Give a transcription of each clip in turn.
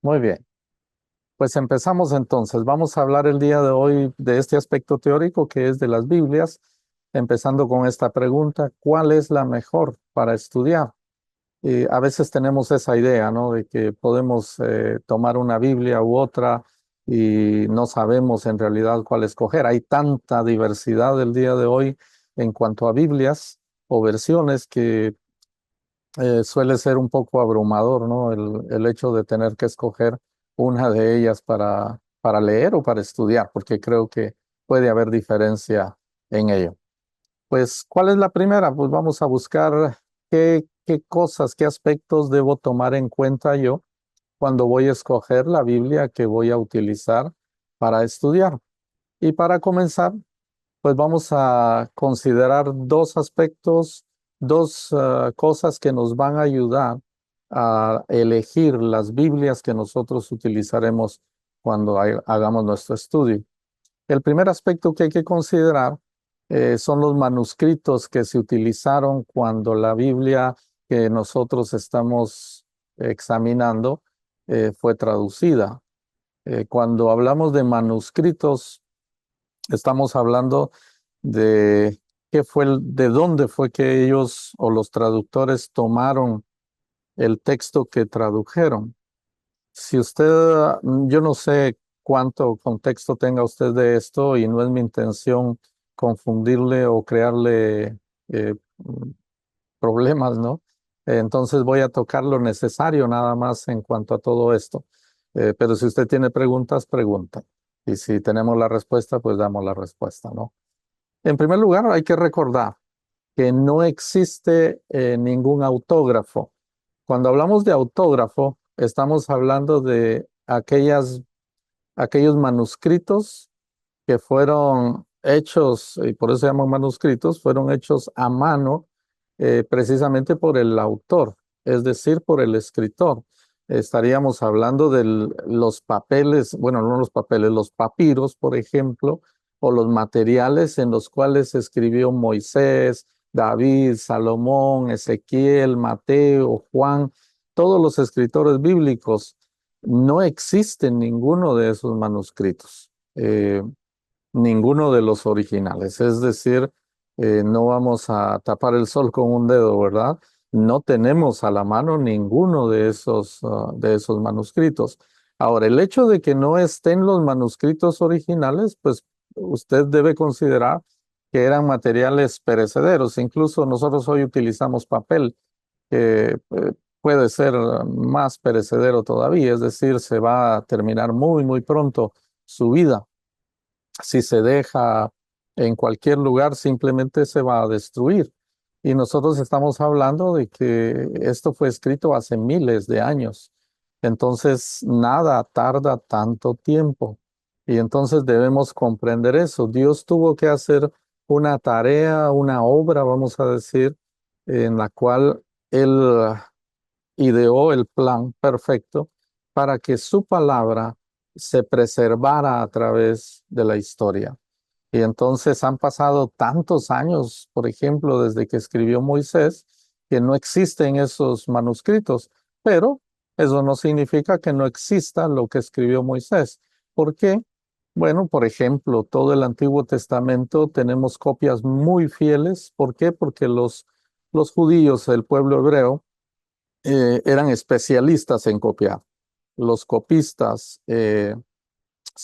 Muy bien. Pues empezamos entonces. Vamos a hablar el día de hoy de este aspecto teórico que es de las Biblias, empezando con esta pregunta: ¿cuál es la mejor para estudiar? A veces tenemos esa idea, ¿no? De que podemos tomar una Biblia u otra y no sabemos en realidad cuál escoger. Hay tanta diversidad el día de hoy en cuanto a Biblias o versiones que suele ser un poco abrumador, ¿no? El hecho de tener que escoger una de ellas para leer o para estudiar, porque creo que puede haber diferencia en ello. Pues, ¿cuál es la primera? Pues vamos a buscar qué cosas, qué aspectos debo tomar en cuenta yo cuando voy a escoger la Biblia que voy a utilizar para estudiar. Y para comenzar, pues vamos a considerar dos aspectos, dos cosas que nos van a ayudar a elegir las Biblias que nosotros utilizaremos cuando hagamos nuestro estudio. El primer aspecto que hay que considerar son los manuscritos que se utilizaron cuando la Biblia que nosotros estamos examinando fue traducida. Cuando hablamos de manuscritos, estamos hablando de de dónde fue que ellos o los traductores tomaron el texto que tradujeron. Si usted, yo no sé cuánto contexto tenga usted de esto y no es mi intención confundirle o crearle problemas, ¿no? Entonces voy a tocar lo necesario nada más en cuanto a todo esto. Pero si usted tiene preguntas, pregunta. Y si tenemos la respuesta, pues damos la respuesta, ¿no? En primer lugar, hay que recordar que no existe ningún autógrafo. Cuando hablamos de autógrafo, estamos hablando de aquellos manuscritos que fueron hechos, y por eso se llaman manuscritos, fueron hechos a mano precisamente por el autor, es decir, por el escritor. Estaríamos hablando de los papeles, bueno, no los papeles, los papiros, por ejemplo, o los materiales en los cuales escribió Moisés, David, Salomón, Ezequiel, Mateo, Juan, todos los escritores bíblicos. No existen ninguno de esos manuscritos. Ninguno de los originales. Es decir, no vamos a tapar el sol con un dedo, ¿verdad? No tenemos a la mano ninguno de esos manuscritos. Ahora, el hecho de que no estén los manuscritos originales, pues usted debe considerar que eran materiales perecederos. Incluso nosotros hoy utilizamos papel que puede ser más perecedero todavía, es decir, se va a terminar muy pronto su vida. Si se deja en cualquier lugar, simplemente se va a destruir. Y nosotros estamos hablando de que esto fue escrito hace miles de años. Entonces, nada tarda tanto tiempo. Y entonces debemos comprender eso. Dios tuvo que hacer una tarea, una obra, vamos a decir, en la cual Él ideó el plan perfecto para que su palabra se preservara a través de la historia. Y entonces han pasado tantos años, por ejemplo, desde que escribió Moisés, que no existen esos manuscritos, pero eso no significa que no exista lo que escribió Moisés. ¿Por qué? Bueno, por ejemplo, todo el Antiguo Testamento tenemos copias muy fieles. ¿Por qué? Porque los judíos, el pueblo hebreo, eran especialistas en copiar. Los copistas se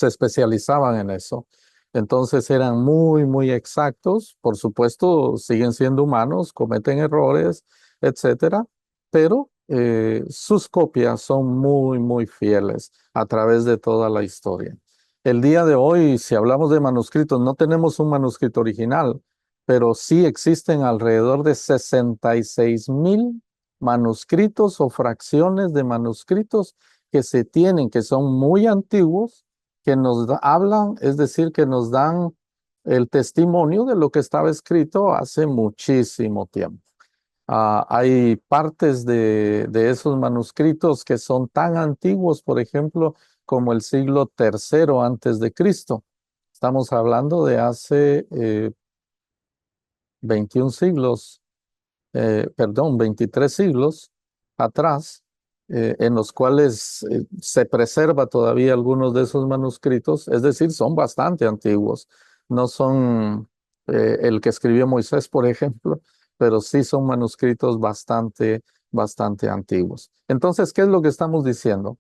especializaban en eso. Entonces eran muy exactos. Por supuesto, siguen siendo humanos, cometen errores, etcétera, pero sus copias son muy fieles a través de toda la historia. El día de hoy, si hablamos de manuscritos, no tenemos un manuscrito original, pero sí existen alrededor de 66,000 manuscritos o fracciones de manuscritos que se tienen, que son muy antiguos, que hablan, es decir, que nos dan el testimonio de lo que estaba escrito hace muchísimo tiempo. Hay partes de esos manuscritos que son tan antiguos, por ejemplo, como el siglo tercero antes de Cristo. Estamos hablando de hace 21 siglos, perdón, 23 siglos atrás. en los cuales se preserva todavía algunos de esos manuscritos, es decir, son bastante antiguos. No son el que escribió Moisés, por ejemplo, pero sí son manuscritos bastante antiguos. Entonces, ¿qué es lo que estamos diciendo?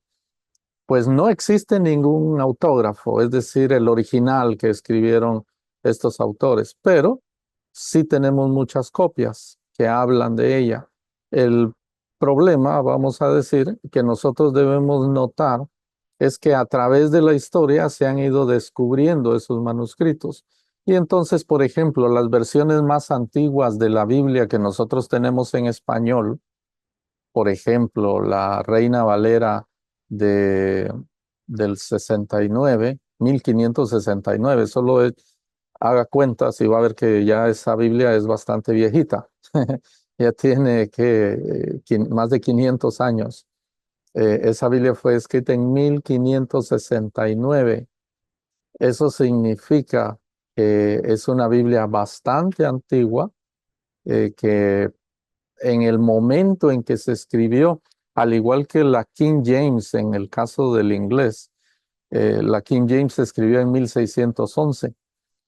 Pues no existe ningún autógrafo, es decir, el original que escribieron estos autores, pero sí tenemos muchas copias que hablan de ella. El problema, vamos a decir, que nosotros debemos notar es que a través de la historia se han ido descubriendo esos manuscritos. Y entonces, por ejemplo, las versiones más antiguas de la Biblia que nosotros tenemos en español, por ejemplo, la Reina Valera de, del 69, 1569. Haga cuentas y va a ver que ya esa Biblia es bastante viejita. Ya tiene más de 500 años. Esa Biblia fue escrita en 1569. Eso significa que es una Biblia bastante antigua, que en el momento en que se escribió, al igual que la King James en el caso del inglés, la King James se escribió en 1611.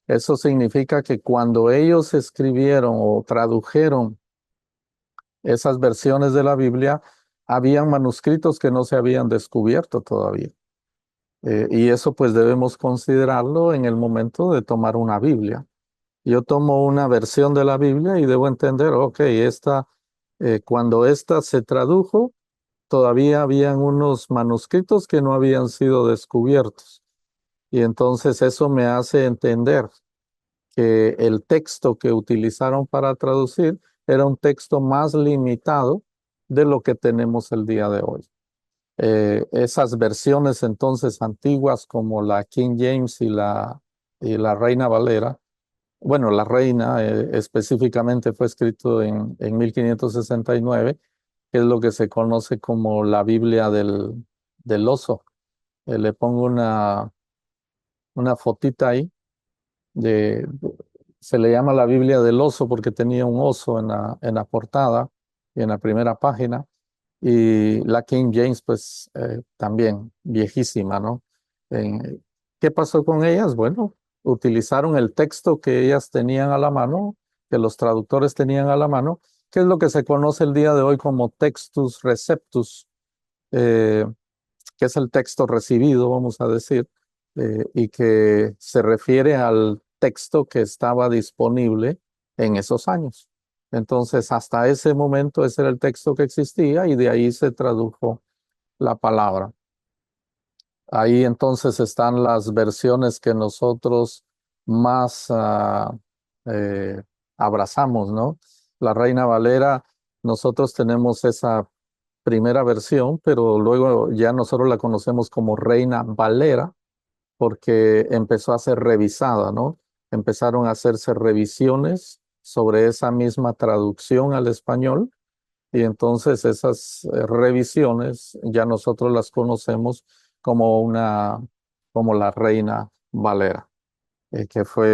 Eso significa que cuando ellos escribieron o tradujeron esas versiones de la Biblia, habían manuscritos que no se habían descubierto todavía. Y eso pues debemos considerarlo en el momento de tomar una Biblia. Yo tomo una versión de la Biblia y debo entender, ok, cuando esta se tradujo, todavía habían unos manuscritos que no habían sido descubiertos. Y entonces eso me hace entender que el texto que utilizaron para traducir era un texto más limitado de lo que tenemos el día de hoy. Esas versiones entonces antiguas como la King James y la Reina Valera, bueno, la Reina específicamente fue escrito en 1569, que es lo que se conoce como la Biblia del oso. Le pongo una fotita ahí de, se le llama la Biblia del oso porque tenía un oso en la portada y en la primera página. Y la King James, pues también viejísima, ¿no? ¿Qué pasó con ellas? Bueno, utilizaron el texto que ellas tenían a la mano, que los traductores tenían a la mano, que es lo que se conoce el día de hoy como Textus Receptus, eh, que es el texto recibido, vamos a decir, y que se refiere al texto que estaba disponible en esos años. Entonces, hasta ese momento ese era el texto que existía y de ahí se tradujo la palabra. Ahí entonces están las versiones que nosotros más eh, abrazamos, ¿no? La Reina Valera, nosotros tenemos esa primera versión, pero luego ya nosotros la conocemos como Reina Valera porque empezó a ser revisada, ¿no? Empezaron a hacerse revisiones sobre esa misma traducción al español y entonces esas revisiones ya nosotros las conocemos como como la Reina Valera,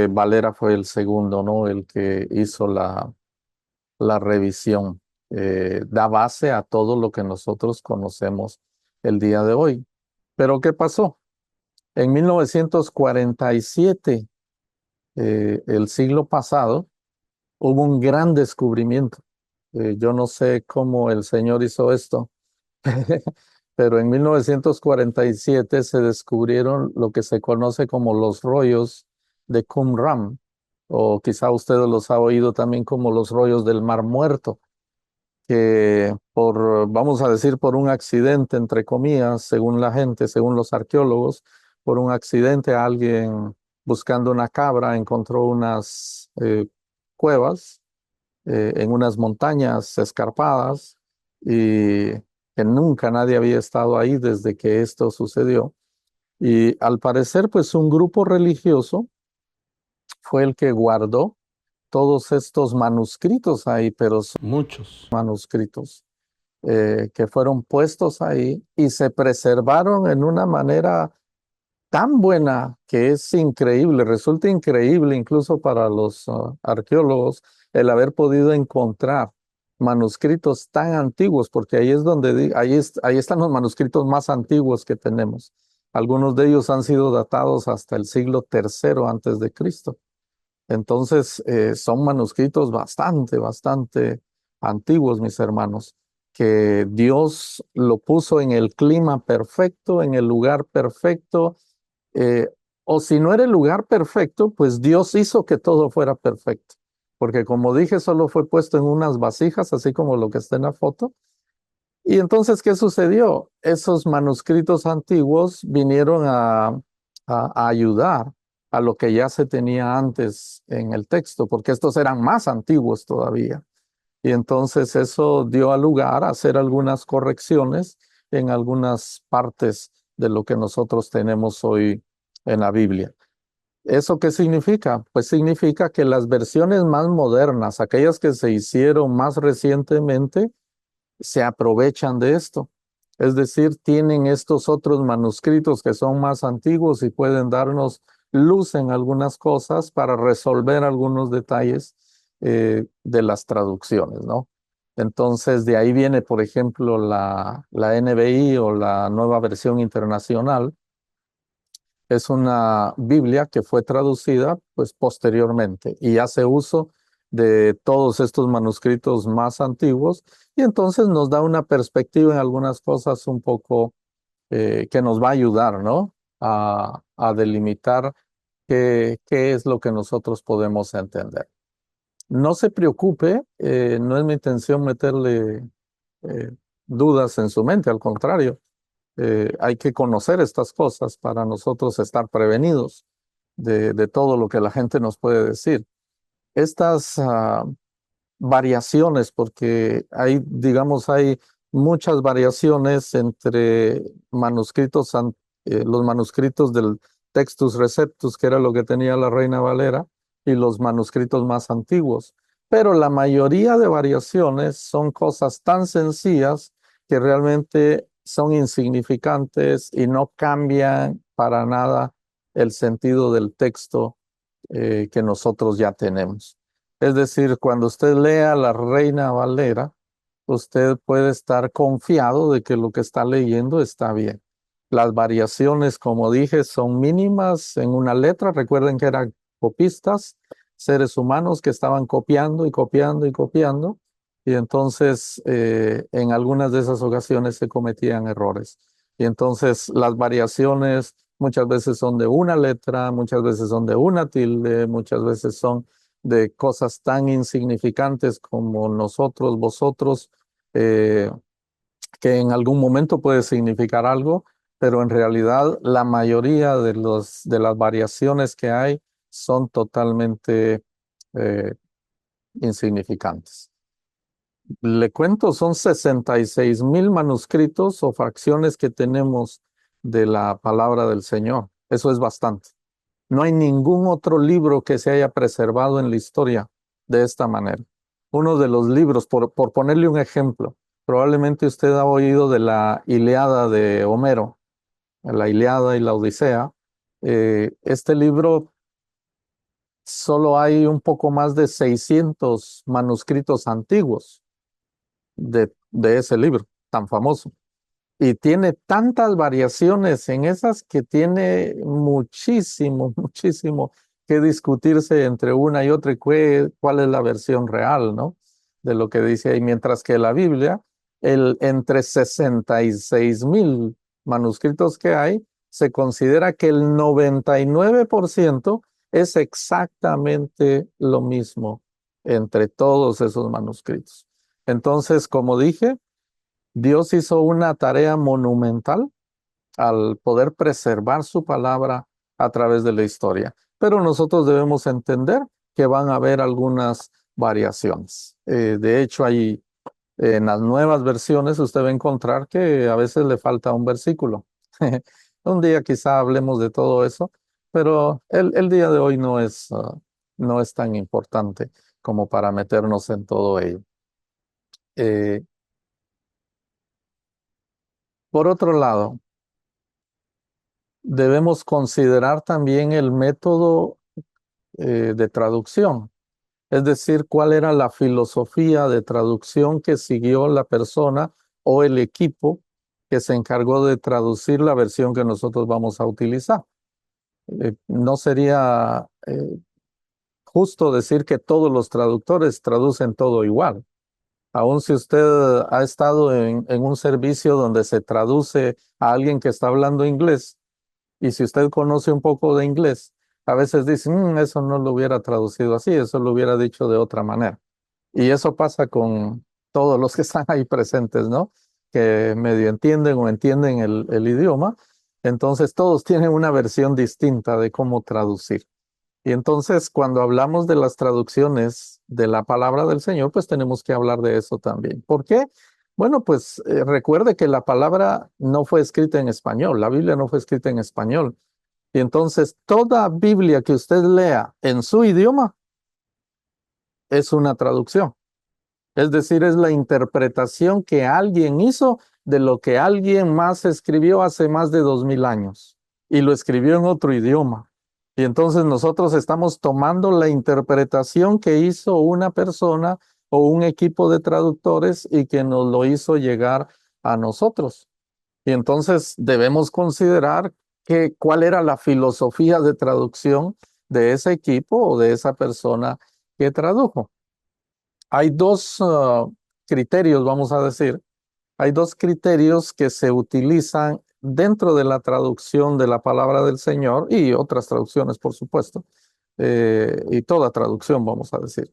Valera fue el segundo, ¿no? El que hizo la revisión. Da base a todo lo que nosotros conocemos el día de hoy. Pero ¿qué pasó? En 1947, el siglo pasado, hubo un gran descubrimiento. Yo no sé cómo el Señor hizo esto, pero en 1947 se descubrieron lo que se conoce como los rollos de Qumran, o quizá ustedes los ha oído también como los rollos del Mar Muerto, que vamos a decir, por un accidente, entre comillas, según la gente, según los arqueólogos, por un accidente alguien buscando una cabra encontró unas cuevas en unas montañas escarpadas y que nunca nadie había estado ahí desde que esto sucedió. Y al parecer, pues un grupo religioso fue el que guardó todos estos manuscritos ahí, pero son muchos manuscritos que fueron puestos ahí y se preservaron en una manera tan buena que es increíble, resulta increíble incluso para los arqueólogos el haber podido encontrar manuscritos tan antiguos, porque ahí es donde, ahí están los manuscritos más antiguos que tenemos. Algunos de ellos han sido datados hasta el siglo tercero antes de Cristo. Entonces, son manuscritos bastante antiguos, mis hermanos, que Dios lo puso en el clima perfecto, en el lugar perfecto, eh, o si no era el lugar perfecto, pues Dios hizo que todo fuera perfecto. Porque como dije, solo fue puesto en unas vasijas, así como lo que está en la foto. Y entonces, ¿qué sucedió? Esos manuscritos antiguos vinieron a ayudar a lo que ya se tenía antes en el texto, porque estos eran más antiguos todavía. Y entonces eso dio lugar a hacer algunas correcciones en algunas partes de lo que nosotros tenemos hoy en la Biblia. ¿Eso qué significa? Pues significa que las versiones más modernas, aquellas que se hicieron más recientemente, se aprovechan de esto. Es decir, tienen estos otros manuscritos que son más antiguos y pueden darnos luz en algunas cosas para resolver algunos detalles de las traducciones, ¿no? Entonces, de ahí viene, por ejemplo, la NBI o la Nueva Versión Internacional. Es una Biblia que fue traducida pues posteriormente y hace uso de todos estos manuscritos más antiguos y entonces nos da una perspectiva en algunas cosas un poco que nos va a ayudar, ¿no? A delimitar qué es lo que nosotros podemos entender. No se preocupe, no es mi intención meterle eh, dudas en su mente, al contrario, hay que conocer estas cosas para nosotros estar prevenidos de todo lo que la gente nos puede decir. Estas variaciones, porque hay, digamos, hay muchas variaciones entre manuscritos, los manuscritos del Textus Receptus, que era lo que tenía la Reina Valera, y los manuscritos más antiguos. Pero la mayoría de variaciones son cosas tan sencillas que realmente son insignificantes y no cambian para nada el sentido del texto que nosotros ya tenemos. Es decir, cuando usted lea la Reina Valera, usted puede estar confiado de que lo que está leyendo está bien. Las variaciones, como dije, son mínimas en una letra. Recuerden que eran copistas, seres humanos que estaban copiando y copiando y copiando. Y entonces, en algunas de esas ocasiones se cometían errores. Y entonces las variaciones muchas veces son de una letra, muchas veces son de una tilde, muchas veces son de cosas tan insignificantes como nosotros, vosotros, eh, que en algún momento puede significar algo, pero en realidad la mayoría de las variaciones que hay son totalmente eh, insignificantes. Le cuento, son 66,000 manuscritos o fracciones que tenemos de la palabra del Señor. Eso es bastante. No hay ningún otro libro que se haya preservado en la historia de esta manera. Uno de los libros, por ponerle un ejemplo, probablemente usted ha oído de la Ilíada de Homero, la Ilíada y la Odisea. Este libro solo hay un poco más de 600 manuscritos antiguos de ese libro tan famoso. Y tiene tantas variaciones en esas que tiene muchísimo que discutirse entre una y otra y cuál es la versión real, ¿no? De lo que dice ahí. Mientras que la Biblia, entre 66,000 manuscritos que hay, se considera que el 99% es exactamente lo mismo entre todos esos manuscritos. Entonces, como dije, Dios hizo una tarea monumental al poder preservar su palabra a través de la historia. Pero nosotros debemos entender que van a haber algunas variaciones. De hecho, hay en las nuevas versiones usted va a encontrar que a veces le falta un versículo. Un día quizá hablemos de todo eso, pero el día de hoy no es tan importante como para meternos en todo ello. Eh, por otro lado, debemos considerar también el método de traducción. es decir, cuál era la filosofía de traducción que siguió la persona o el equipo que se encargó de traducir la versión que nosotros vamos a utilizar. No sería justo decir que todos los traductores traducen todo igual. Aun si usted ha estado en un servicio donde se traduce a alguien que está hablando inglés, y si usted conoce un poco de inglés, a veces dice, eso no lo hubiera traducido así, eso lo hubiera dicho de otra manera. Y eso pasa con todos los que están ahí presentes, ¿no? Que medio entienden o entienden el idioma. Entonces todos tienen una versión distinta de cómo traducir. Y entonces cuando hablamos de las traducciones de la palabra del Señor, pues tenemos que hablar de eso también. ¿Por qué? Bueno, pues recuerde que la palabra no fue escrita en español, la Biblia no fue escrita en español. Y entonces toda Biblia que usted lea en su idioma es una traducción. Es decir, es la interpretación que alguien hizo de lo que alguien más escribió hace más de 2000 años y lo escribió en otro idioma. Y entonces nosotros estamos tomando la interpretación que hizo una persona o un equipo de traductores y que nos lo hizo llegar a nosotros. Y entonces debemos considerar cuál era la filosofía de traducción de ese equipo o de esa persona que tradujo. Hay dos criterios, vamos a decir, hay dos criterios que se utilizan dentro de la traducción de la palabra del Señor y otras traducciones, por supuesto, y toda traducción, vamos a decir.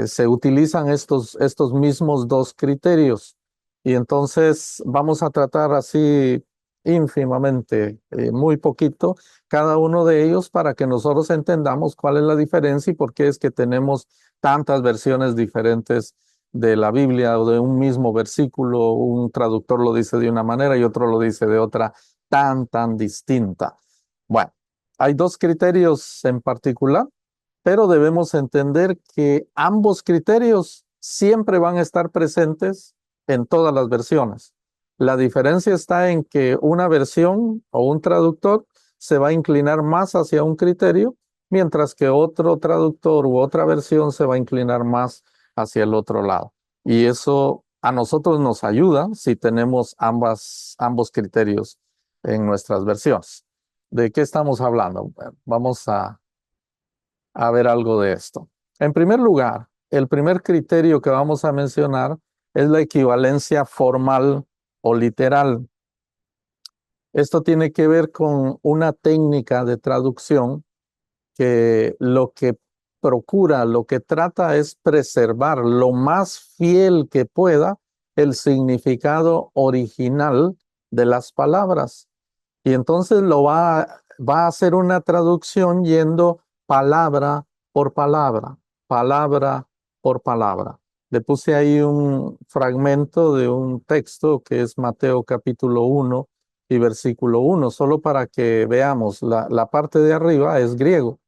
Se utilizan estos mismos dos criterios y entonces vamos a tratar así ínfimamente, muy poquito, cada uno de ellos para que nosotros entendamos cuál es la diferencia y por qué es que tenemos tantas versiones diferentes de la Biblia o de un mismo versículo. Un traductor lo dice de una manera y otro lo dice de otra tan distinta. Bueno, hay dos criterios en particular, pero debemos entender que ambos criterios siempre van a estar presentes en todas las versiones. La diferencia está en que una versión o un traductor se va a inclinar más hacia un criterio, mientras que otro traductor u otra versión se va a inclinar más hacia el otro lado. Y eso a nosotros nos ayuda si tenemos ambos criterios en nuestras versiones. ¿De qué estamos hablando? Bueno, vamos a ver algo de esto. En primer lugar, el primer criterio que vamos a mencionar es la equivalencia formal o literal. Esto tiene que ver con una técnica de traducción que lo que procura, lo que trata es preservar lo más fiel que pueda el significado original de las palabras. Y entonces va a hacer una traducción yendo palabra por palabra, palabra por palabra. Le puse ahí un fragmento de un texto que es Mateo capítulo 1 y versículo 1, solo para que veamos, la parte de arriba es griego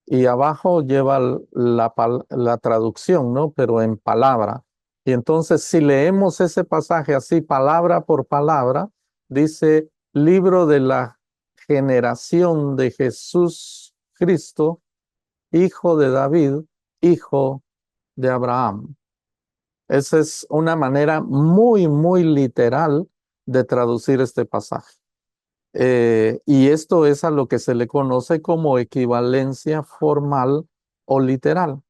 y abajo lleva la traducción, ¿no? Pero en palabra. Y entonces, si leemos ese pasaje así, palabra por palabra, dice, libro de la generación de Jesús Cristo, hijo de David, hijo de Abraham. Esa es una manera muy literal de traducir este pasaje. Y esto es a lo que se le conoce como equivalencia formal o literal,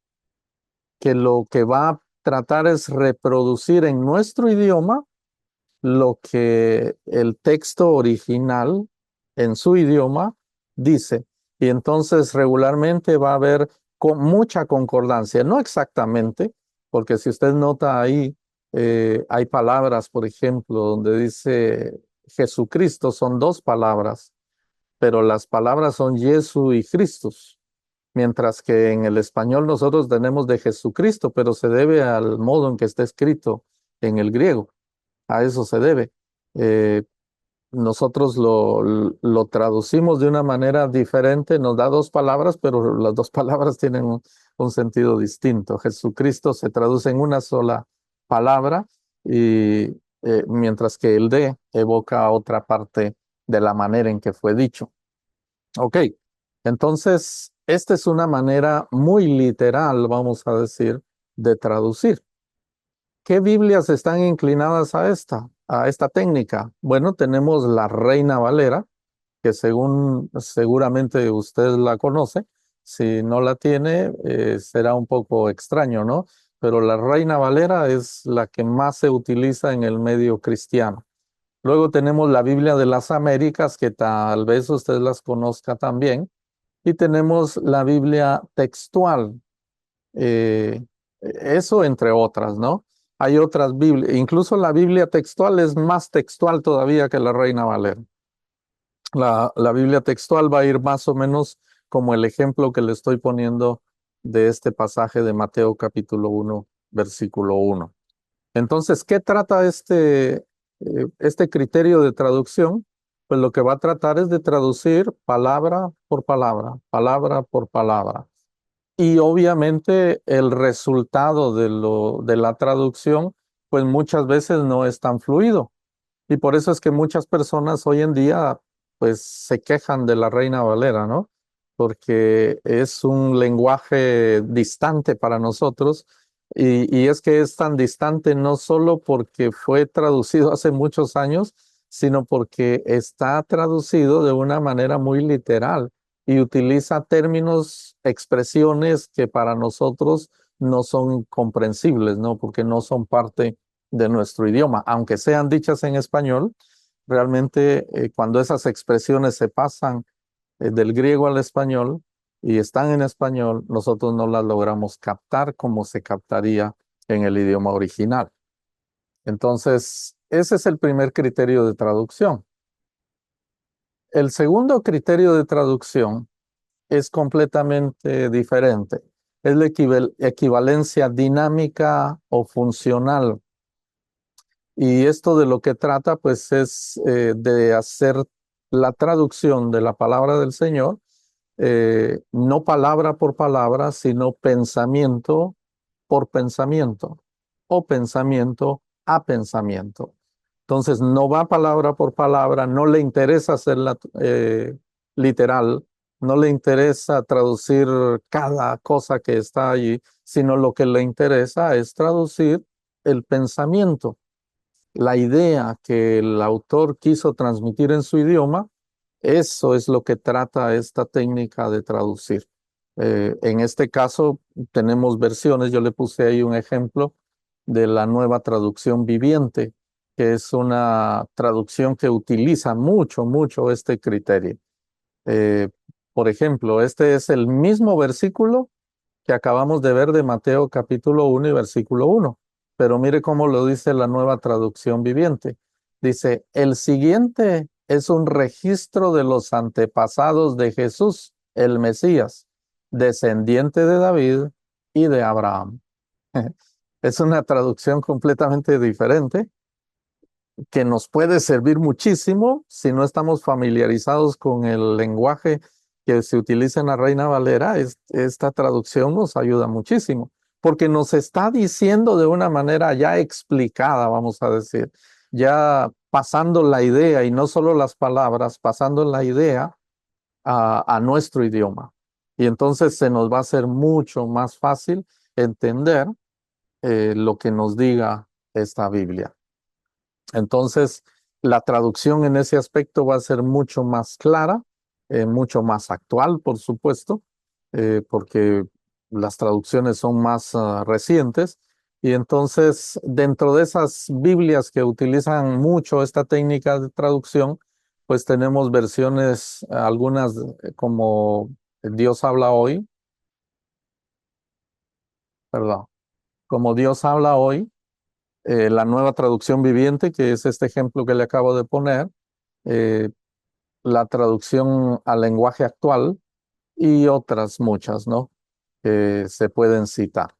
que lo que va a tratar es reproducir en nuestro idioma lo que el texto original en su idioma dice. Y entonces regularmente va a haber con mucha concordancia, no exactamente, porque si usted nota ahí, hay palabras, por ejemplo, donde dice Jesucristo, son dos palabras, pero las palabras son Jesús y Christus, mientras que en el español nosotros tenemos de Jesucristo, pero se debe al modo en que está escrito en el griego, a eso se debe. Eh, Nosotros lo traducimos de una manera diferente, nos da dos palabras, pero las dos palabras tienen un sentido distinto. Jesucristo se traduce en una sola palabra y mientras que el de evoca otra parte de la manera en que fue dicho. Ok, Entonces, esta es una manera muy literal, vamos a decir, de traducir. ¿Qué Biblias están inclinadas a esta técnica? Bueno, tenemos la Reina Valera, que según seguramente usted la conoce. Si no la tiene, será un poco extraño, ¿no? Pero la Reina Valera es la que más se utiliza en el medio cristiano. Luego tenemos la Biblia de las Américas, que tal vez usted las conozca también. Y tenemos la Biblia textual, eh, eso entre otras, ¿no? Hay otras Biblias, incluso la Biblia textual es más textual todavía que la Reina Valera. La Biblia textual va a ir más o menos como el ejemplo que le estoy poniendo de este pasaje de Mateo capítulo 1, versículo 1. Entonces, ¿qué trata este criterio de traducción? Pues lo que va a tratar es de traducir palabra por palabra, palabra por palabra. Y obviamente el resultado de la traducción, pues muchas veces no es tan fluido. Y por eso es que muchas personas hoy en día, pues se quejan de la Reina Valera, ¿no? Porque es un lenguaje distante para nosotros. Y es que es tan distante no solo porque fue traducido hace muchos años, sino porque está traducido de una manera muy literal y utiliza términos, expresiones que para nosotros no son comprensibles, ¿no? Porque no son parte de nuestro idioma, aunque sean dichas en español, realmente cuando esas expresiones se pasan del griego al español y están en español, nosotros no las logramos captar como se captaría en el idioma original. Entonces, ese es el primer criterio de traducción. El segundo criterio de traducción es completamente diferente. Es la equivalencia dinámica o funcional. Y esto de lo que trata, pues, es de hacer la traducción de la palabra del Señor, no palabra por palabra, sino pensamiento por pensamiento o pensamiento a pensamiento. Entonces, no va palabra por palabra, no le interesa hacerla literal, no le interesa traducir cada cosa que está allí, sino lo que le interesa es traducir el pensamiento, la idea que el autor quiso transmitir en su idioma. Eso es lo que trata esta técnica de traducir. En este caso tenemos versiones, yo le puse ahí un ejemplo de la nueva traducción viviente, que es una traducción que utiliza mucho este criterio. Eh, por ejemplo, este es el mismo versículo que acabamos de ver de Mateo capítulo 1 y versículo 1. Pero mire cómo lo dice la nueva traducción viviente. Dice, el siguiente es un registro de los antepasados de Jesús, el Mesías, descendiente de David y de Abraham. Es una traducción completamente diferente que nos puede servir muchísimo si no estamos familiarizados con el lenguaje que se utiliza en la Reina Valera. Esta traducción nos ayuda muchísimo, porque nos está diciendo de una manera ya explicada, vamos a decir, ya pasando la idea y no solo las palabras, pasando la idea a nuestro idioma. Y entonces se nos va a hacer mucho más fácil entender lo que nos diga esta Biblia. Entonces, la traducción en ese aspecto va a ser mucho más clara, mucho más actual, por supuesto, porque las traducciones son más recientes. Y entonces, dentro de esas Biblias que utilizan mucho esta técnica de traducción, pues tenemos versiones, algunas como Dios habla hoy, perdón, como Dios habla hoy, la nueva traducción viviente, que es este ejemplo que le acabo de poner, eh, la traducción al lenguaje actual y otras muchas, ¿no? Que se pueden citar.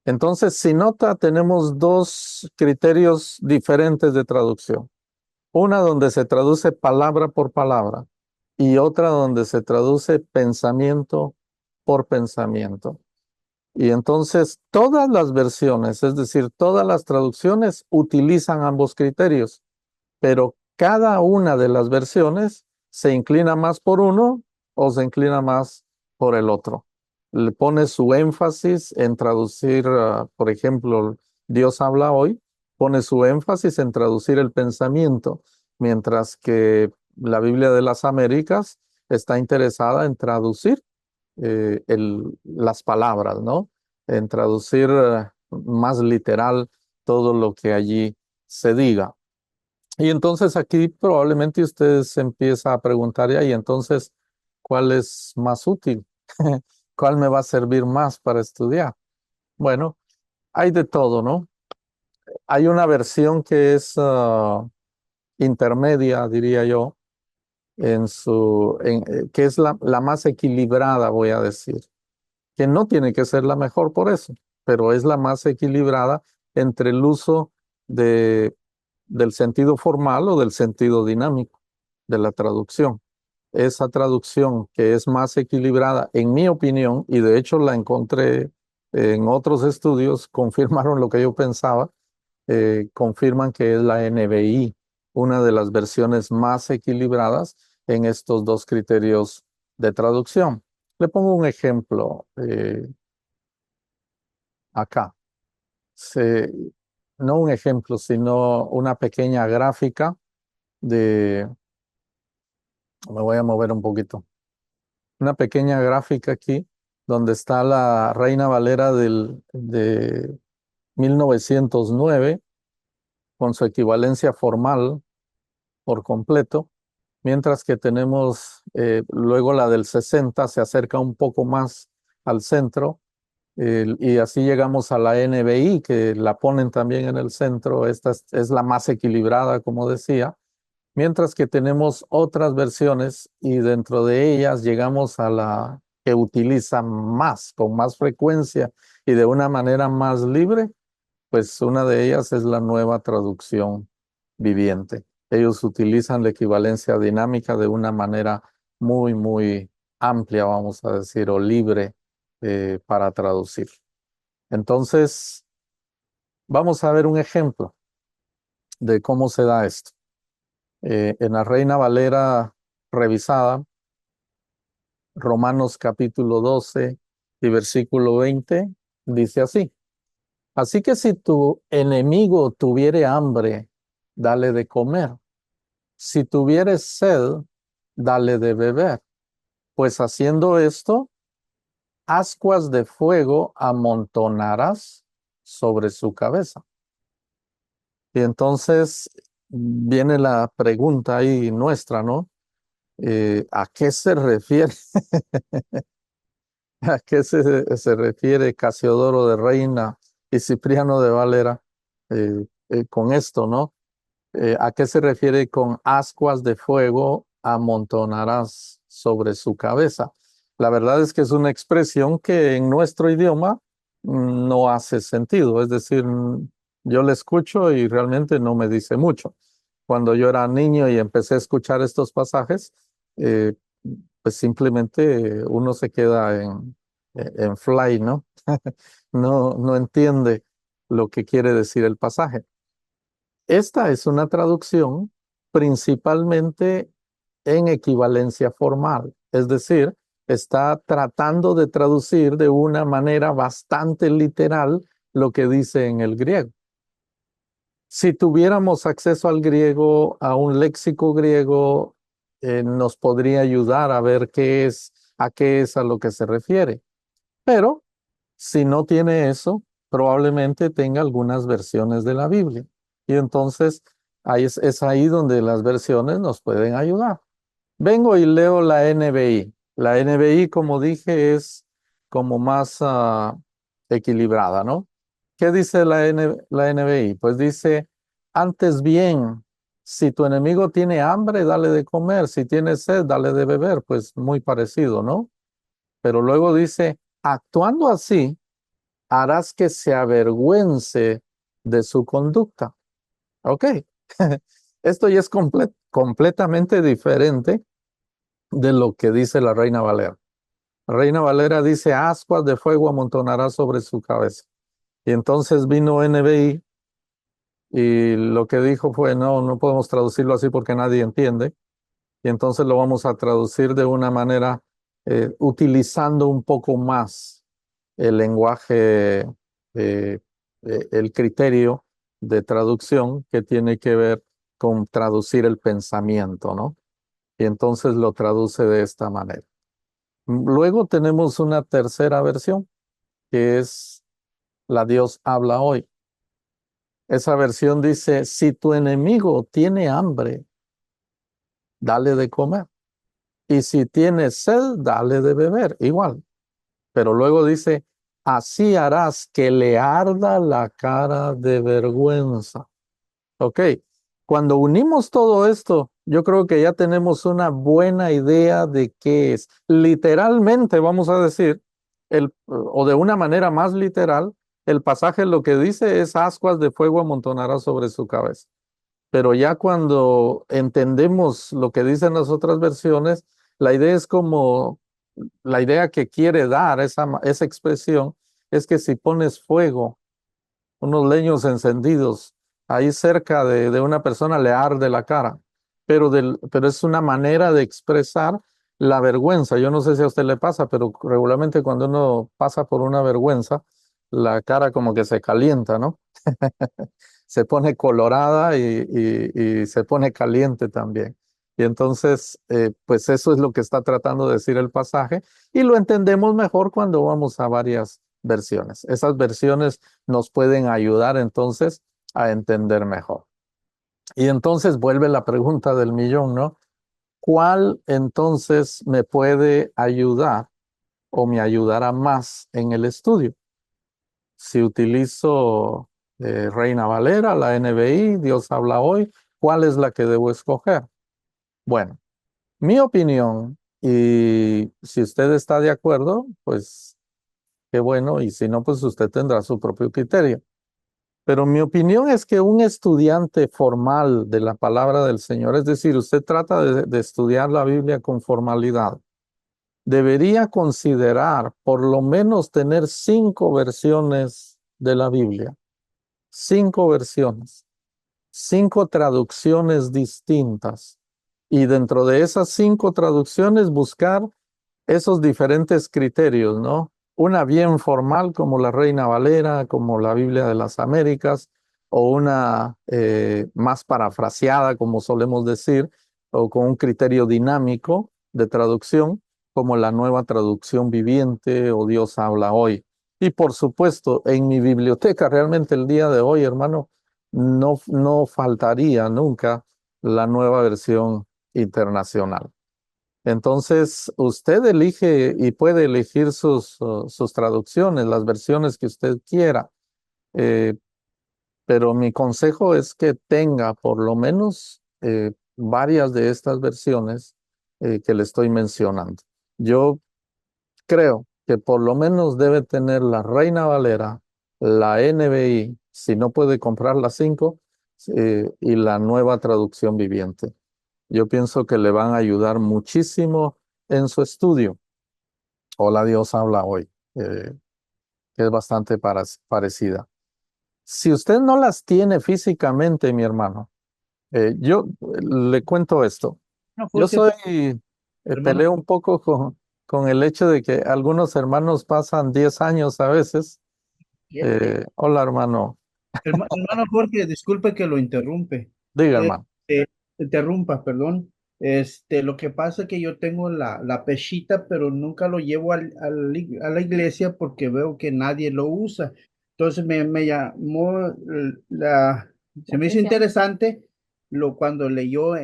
Entonces, si nota, tenemos dos criterios diferentes de traducción. Una donde se traduce palabra por palabra y otra donde se traduce pensamiento por pensamiento. Y entonces todas las versiones, es decir, todas las traducciones utilizan ambos criterios, pero cada una de las versiones se inclina más por uno o se inclina más por el otro. Le pone su énfasis en traducir, por ejemplo, Dios habla hoy, pone su énfasis en traducir el pensamiento, mientras que la Biblia de las Américas está interesada en traducir las palabras, ¿no? En traducir más literal todo lo que allí se diga. Y entonces aquí probablemente usted se empieza a preguntar, ya, y entonces, ¿cuál es más útil? ¿Cuál me va a servir más para estudiar? Bueno, hay de todo, ¿no? Hay una versión que es intermedia, diría yo, que es la más equilibrada, voy a decir, que no tiene que ser la mejor por eso, pero es la más equilibrada entre el uso de, del sentido formal o del sentido dinámico de la traducción. Esa traducción que es más equilibrada, en mi opinión, y de hecho la encontré en otros estudios, confirmaron lo que yo pensaba, confirman que es la NBI, una de las versiones más equilibradas en estos dos criterios de traducción. Le pongo un ejemplo acá. Se- no un ejemplo, sino una pequeña gráfica de, me voy a mover un poquito, una pequeña gráfica aquí donde está la Reina Valera de 1909 con su equivalencia formal por completo, mientras que tenemos luego la del 60 se acerca un poco más al centro, y así llegamos a la NBI, que la ponen también en el centro. Esta es la más equilibrada, como decía, mientras que tenemos otras versiones y dentro de ellas llegamos a la que utiliza más, con más frecuencia y de una manera más libre, pues una de ellas es la nueva traducción viviente. Ellos utilizan la equivalencia dinámica de una manera muy, muy amplia, vamos a decir, o libre para traducir. Entonces, vamos a ver un ejemplo de cómo se da esto. En la Reina Valera revisada, Romanos capítulo 12 y versículo 20, dice así. Así que si tu enemigo tuviere hambre, dale de comer. Si tuvieres sed, dale de beber. Pues haciendo esto, ascuas de fuego amontonarás sobre su cabeza. Y entonces viene la pregunta ahí nuestra, ¿no? ¿A qué se refiere? ¿A qué se refiere Casiodoro de Reina y Cipriano de Valera con esto, ¿no? ¿A qué se refiere con ascuas de fuego amontonarás sobre su cabeza? La verdad es que es una expresión que en nuestro idioma no hace sentido. Es decir, yo la escucho y realmente no me dice mucho. Cuando yo era niño y empecé a escuchar estos pasajes, eh, pues simplemente uno se queda en fly, ¿no? No entiende lo que quiere decir el pasaje. Esta es una traducción principalmente en equivalencia formal, es decir, está tratando de traducir de una manera bastante literal lo que dice en el griego. Si tuviéramos acceso al griego, a un léxico griego, nos podría ayudar a ver qué es a lo que se refiere. Pero si no tiene eso, probablemente tenga algunas versiones de la Biblia. Y entonces ahí es ahí donde las versiones nos pueden ayudar. Vengo y leo la NBI. La NBI, como dije, es como más equilibrada, ¿no? ¿Qué dice la NBI? Pues dice, antes bien, si tu enemigo tiene hambre, dale de comer, si tiene sed, dale de beber, pues muy parecido, ¿no? Pero luego dice, actuando así, harás que se avergüence de su conducta. Ok, esto ya es completamente diferente de lo que dice la Reina Valera. La Reina Valera dice, ascuas de fuego amontonará sobre su cabeza. Y entonces vino NBI y lo que dijo fue, no, podemos traducirlo así porque nadie entiende. Y entonces lo vamos a traducir de una manera utilizando un poco más el lenguaje, el criterio de traducción que tiene que ver con traducir el pensamiento, ¿no? Y entonces lo traduce de esta manera. Luego tenemos una tercera versión, que es la Dios habla hoy. Esa versión dice, si tu enemigo tiene hambre, dale de comer. Y si tiene sed, dale de beber. Igual. Pero luego dice, así harás que le arda la cara de vergüenza. Ok, cuando unimos todo esto, yo creo que ya tenemos una buena idea de qué es. Literalmente, vamos a decir, o de una manera más literal, el pasaje lo que dice es ascuas de fuego amontonará sobre su cabeza. Pero ya cuando entendemos lo que dicen las otras versiones, la idea es como, la idea que quiere dar esa expresión es que si pones fuego, unos leños encendidos ahí cerca de una persona, le arde la cara, pero es una manera de expresar la vergüenza. Yo no sé si a usted le pasa, pero regularmente cuando uno pasa por una vergüenza, la cara como que se calienta, ¿no? Se pone colorada y se pone caliente también. Y entonces, pues eso es lo que está tratando de decir el pasaje y lo entendemos mejor cuando vamos a varias versiones. Esas versiones nos pueden ayudar entonces a entender mejor. Y entonces vuelve la pregunta del millón, ¿no? ¿Cuál entonces me puede ayudar o me ayudará más en el estudio? Si utilizo Reina Valera, la NBI, Dios habla hoy, ¿cuál es la que debo escoger? Bueno, mi opinión, y si usted está de acuerdo, pues qué bueno, y si no, pues usted tendrá su propio criterio. Pero mi opinión es que un estudiante formal de la palabra del Señor, es decir, usted trata de estudiar la Biblia con formalidad, debería considerar por lo menos tener 5 versiones de la Biblia, 5 versiones, 5 traducciones distintas. Y dentro de esas 5 traducciones buscar esos diferentes criterios, ¿no? Una bien formal como la Reina Valera, como la Biblia de las Américas, o una más parafraseada, como solemos decir, o con un criterio dinámico de traducción, como la Nueva Traducción Viviente o Dios habla hoy. Y por supuesto, en mi biblioteca, realmente el día de hoy, hermano, no faltaría nunca la nueva versión internacional. Entonces, usted elige y puede elegir sus traducciones, las versiones que usted quiera, eh, pero mi consejo es que tenga por lo menos varias de estas versiones que le estoy mencionando. Yo creo que por lo menos debe tener la Reina Valera, la NBI, si no puede comprar las 5, y la nueva traducción viviente. Yo pienso que le van a ayudar muchísimo en su estudio. Hola, Dios habla hoy, que es bastante parecida. Si usted no las tiene físicamente, mi hermano, yo le cuento esto. No, Yo porque, hermano, peleo un poco con el hecho de que algunos hermanos pasan 10 años a veces. 7. Hola, hermano. Hermano Jorge, disculpe que lo interrumpe. Diga, Eh, hermano. interrumpa, perdón. Lo que pasa es que yo tengo la peshita, pero nunca lo llevo a la iglesia porque veo que nadie lo usa. Entonces me llamó se me hizo interesante cuando leyó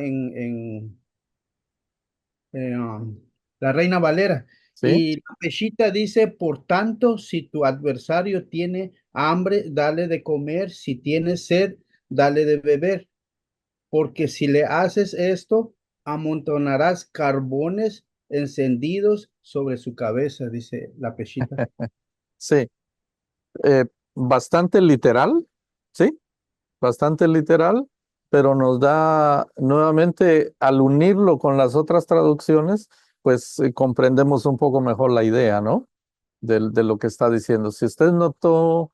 la Reina Valera. ¿Sí? Y la peshita dice, por tanto, si tu adversario tiene hambre, dale de comer, si tiene sed, dale de beber, porque si le haces esto, amontonarás carbones encendidos sobre su cabeza, dice la peshita. Sí. Bastante literal, ¿sí? Bastante literal, pero nos da nuevamente, al unirlo con las otras traducciones, pues comprendemos un poco mejor la idea, ¿no? De lo que está diciendo. Si usted notó,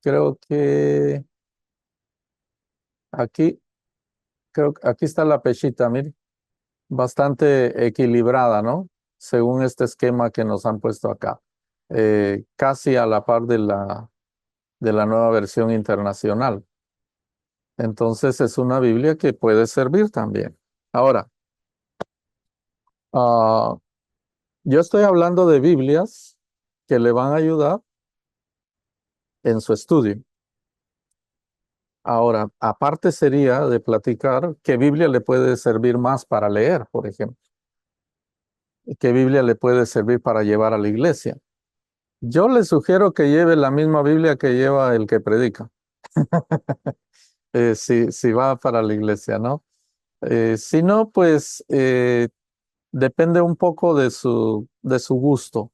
creo que aquí, creo que aquí está la pechita, mire, bastante equilibrada, ¿no? según este esquema que nos han puesto acá, casi a la par de la nueva versión internacional. Entonces es una Biblia que puede servir también. Ahora, ah, yo estoy hablando de Biblias que le van a ayudar en su estudio. Ahora, aparte sería de platicar qué Biblia le puede servir más para leer, por ejemplo. ¿Qué Biblia le puede servir para llevar a la iglesia? Yo le sugiero que lleve la misma Biblia que lleva el que predica, si va para la iglesia, ¿no? Si no, pues depende un poco de su gusto,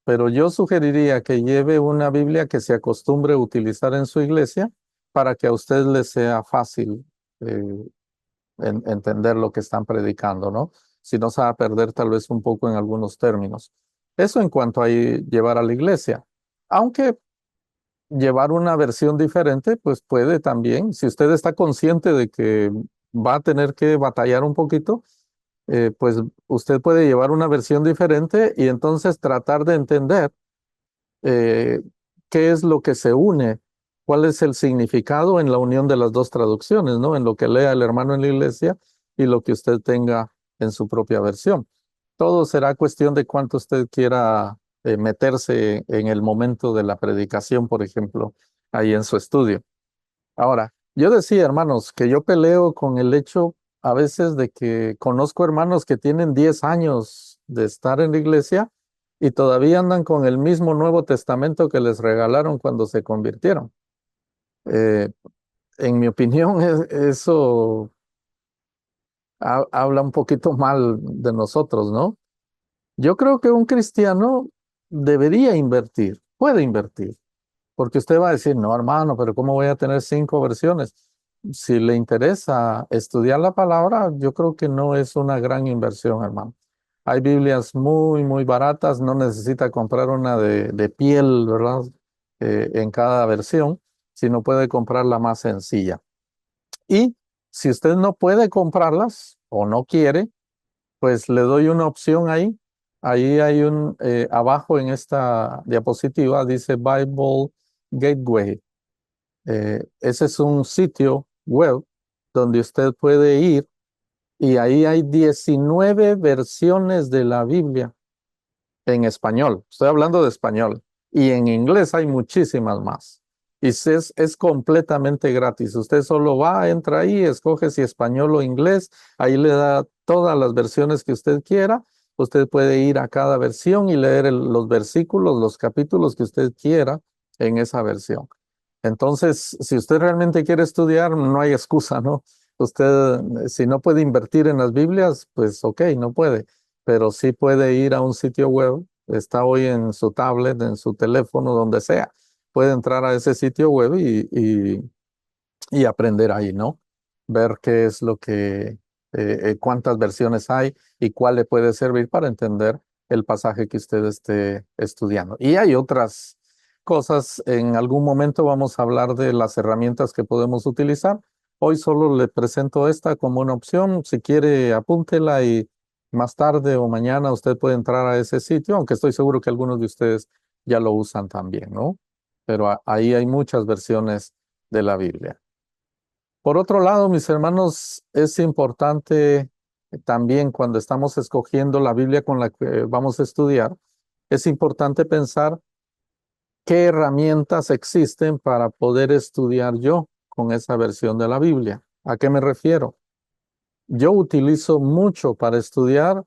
pero yo sugeriría que lleve una Biblia que se acostumbre a utilizar en su iglesia para que a usted le sea fácil eh, entender lo que están predicando, ¿no? Si no se va a perder tal vez un poco en algunos términos. Eso en cuanto a llevar a la iglesia. Aunque llevar una versión diferente, pues puede también, si usted está consciente de que va a tener que batallar un poquito, pues usted puede llevar una versión diferente y entonces tratar de entender eh, qué es lo que se une, cuál es el significado en la unión de las dos traducciones, ¿no? En lo que lea el hermano en la iglesia y lo que usted tenga en su propia versión. Todo será cuestión de cuánto usted quiera meterse en el momento de la predicación, por ejemplo, ahí en su estudio. Ahora, yo decía, hermanos, que yo peleo con el hecho a veces de que conozco hermanos que tienen 10 años de estar en la iglesia y todavía andan con el mismo Nuevo Testamento que les regalaron cuando se convirtieron. Eh, en mi opinión, eso habla un poquito mal de nosotros, ¿no? Yo creo que un cristiano debería invertir, puede invertir. Porque usted va a decir, no, hermano, pero ¿cómo voy a tener 5 versiones? Si le interesa estudiar la palabra, yo creo que no es una gran inversión, hermano. Hay Biblias muy, muy baratas, no necesita comprar una de piel, ¿verdad? En cada versión, sino puede comprar la más sencilla. Y si usted no puede comprarlas o no quiere, pues le doy una opción ahí. Ahí hay abajo en esta diapositiva dice Bible Gateway. Ese es un sitio web donde usted puede ir y ahí hay 19 versiones de la Biblia en español. Estoy hablando de español. Y en inglés hay muchísimas más. Y es completamente gratis. Usted solo va, entra ahí, escoge si español o inglés. Ahí le da todas las versiones que usted quiera. Usted puede ir a cada versión y leer los versículos, los capítulos que usted quiera en esa versión. Entonces, si usted realmente quiere estudiar, no hay excusa, ¿no? Usted, si no puede invertir en las Biblias, pues ok, no puede, pero sí puede ir a un sitio web, está hoy en su tablet, en su teléfono, donde sea. Puede entrar a ese sitio web y aprender ahí, ¿no? Ver qué es lo cuántas versiones hay y cuál le puede servir para entender el pasaje que usted esté estudiando. Y hay otras cosas, en algún momento vamos a hablar de las herramientas que podemos utilizar. Hoy solo le presento esta como una opción. Si quiere, apúntela y más tarde o mañana usted puede entrar a ese sitio, aunque estoy seguro que algunos de ustedes ya lo usan también, ¿no? Pero ahí hay muchas versiones de la Biblia. Por otro lado, mis hermanos, es importante también cuando estamos escogiendo la Biblia con la que vamos a estudiar, es importante pensar qué herramientas existen para poder estudiar yo con esa versión de la Biblia. ¿A qué me refiero? Yo utilizo mucho para estudiar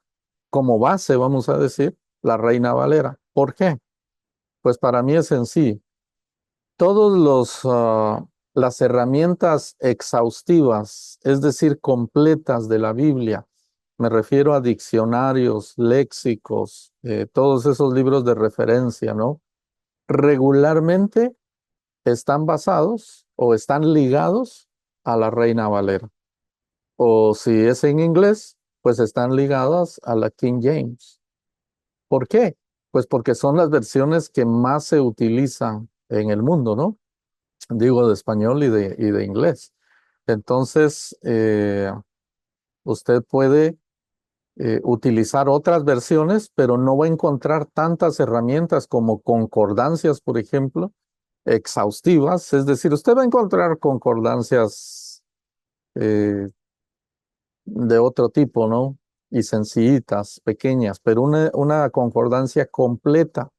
como base, vamos a decir, la Reina Valera. ¿Por qué? Pues para mí es sencillo. Todos las herramientas exhaustivas, es decir, completas de la Biblia, me refiero a diccionarios, léxicos, todos esos libros de referencia, ¿no? Regularmente están basados o están ligados a la Reina Valera. O si es en inglés, pues están ligadas a la King James. ¿Por qué? Pues porque son las versiones que más se utilizan en el mundo, ¿no? Digo de español y de inglés. Entonces, usted puede utilizar otras versiones, pero no va a encontrar tantas herramientas como concordancias, por ejemplo, exhaustivas. Es decir, usted va a encontrar concordancias eh, de otro tipo, ¿no? Y sencillitas, pequeñas, pero una concordancia completa,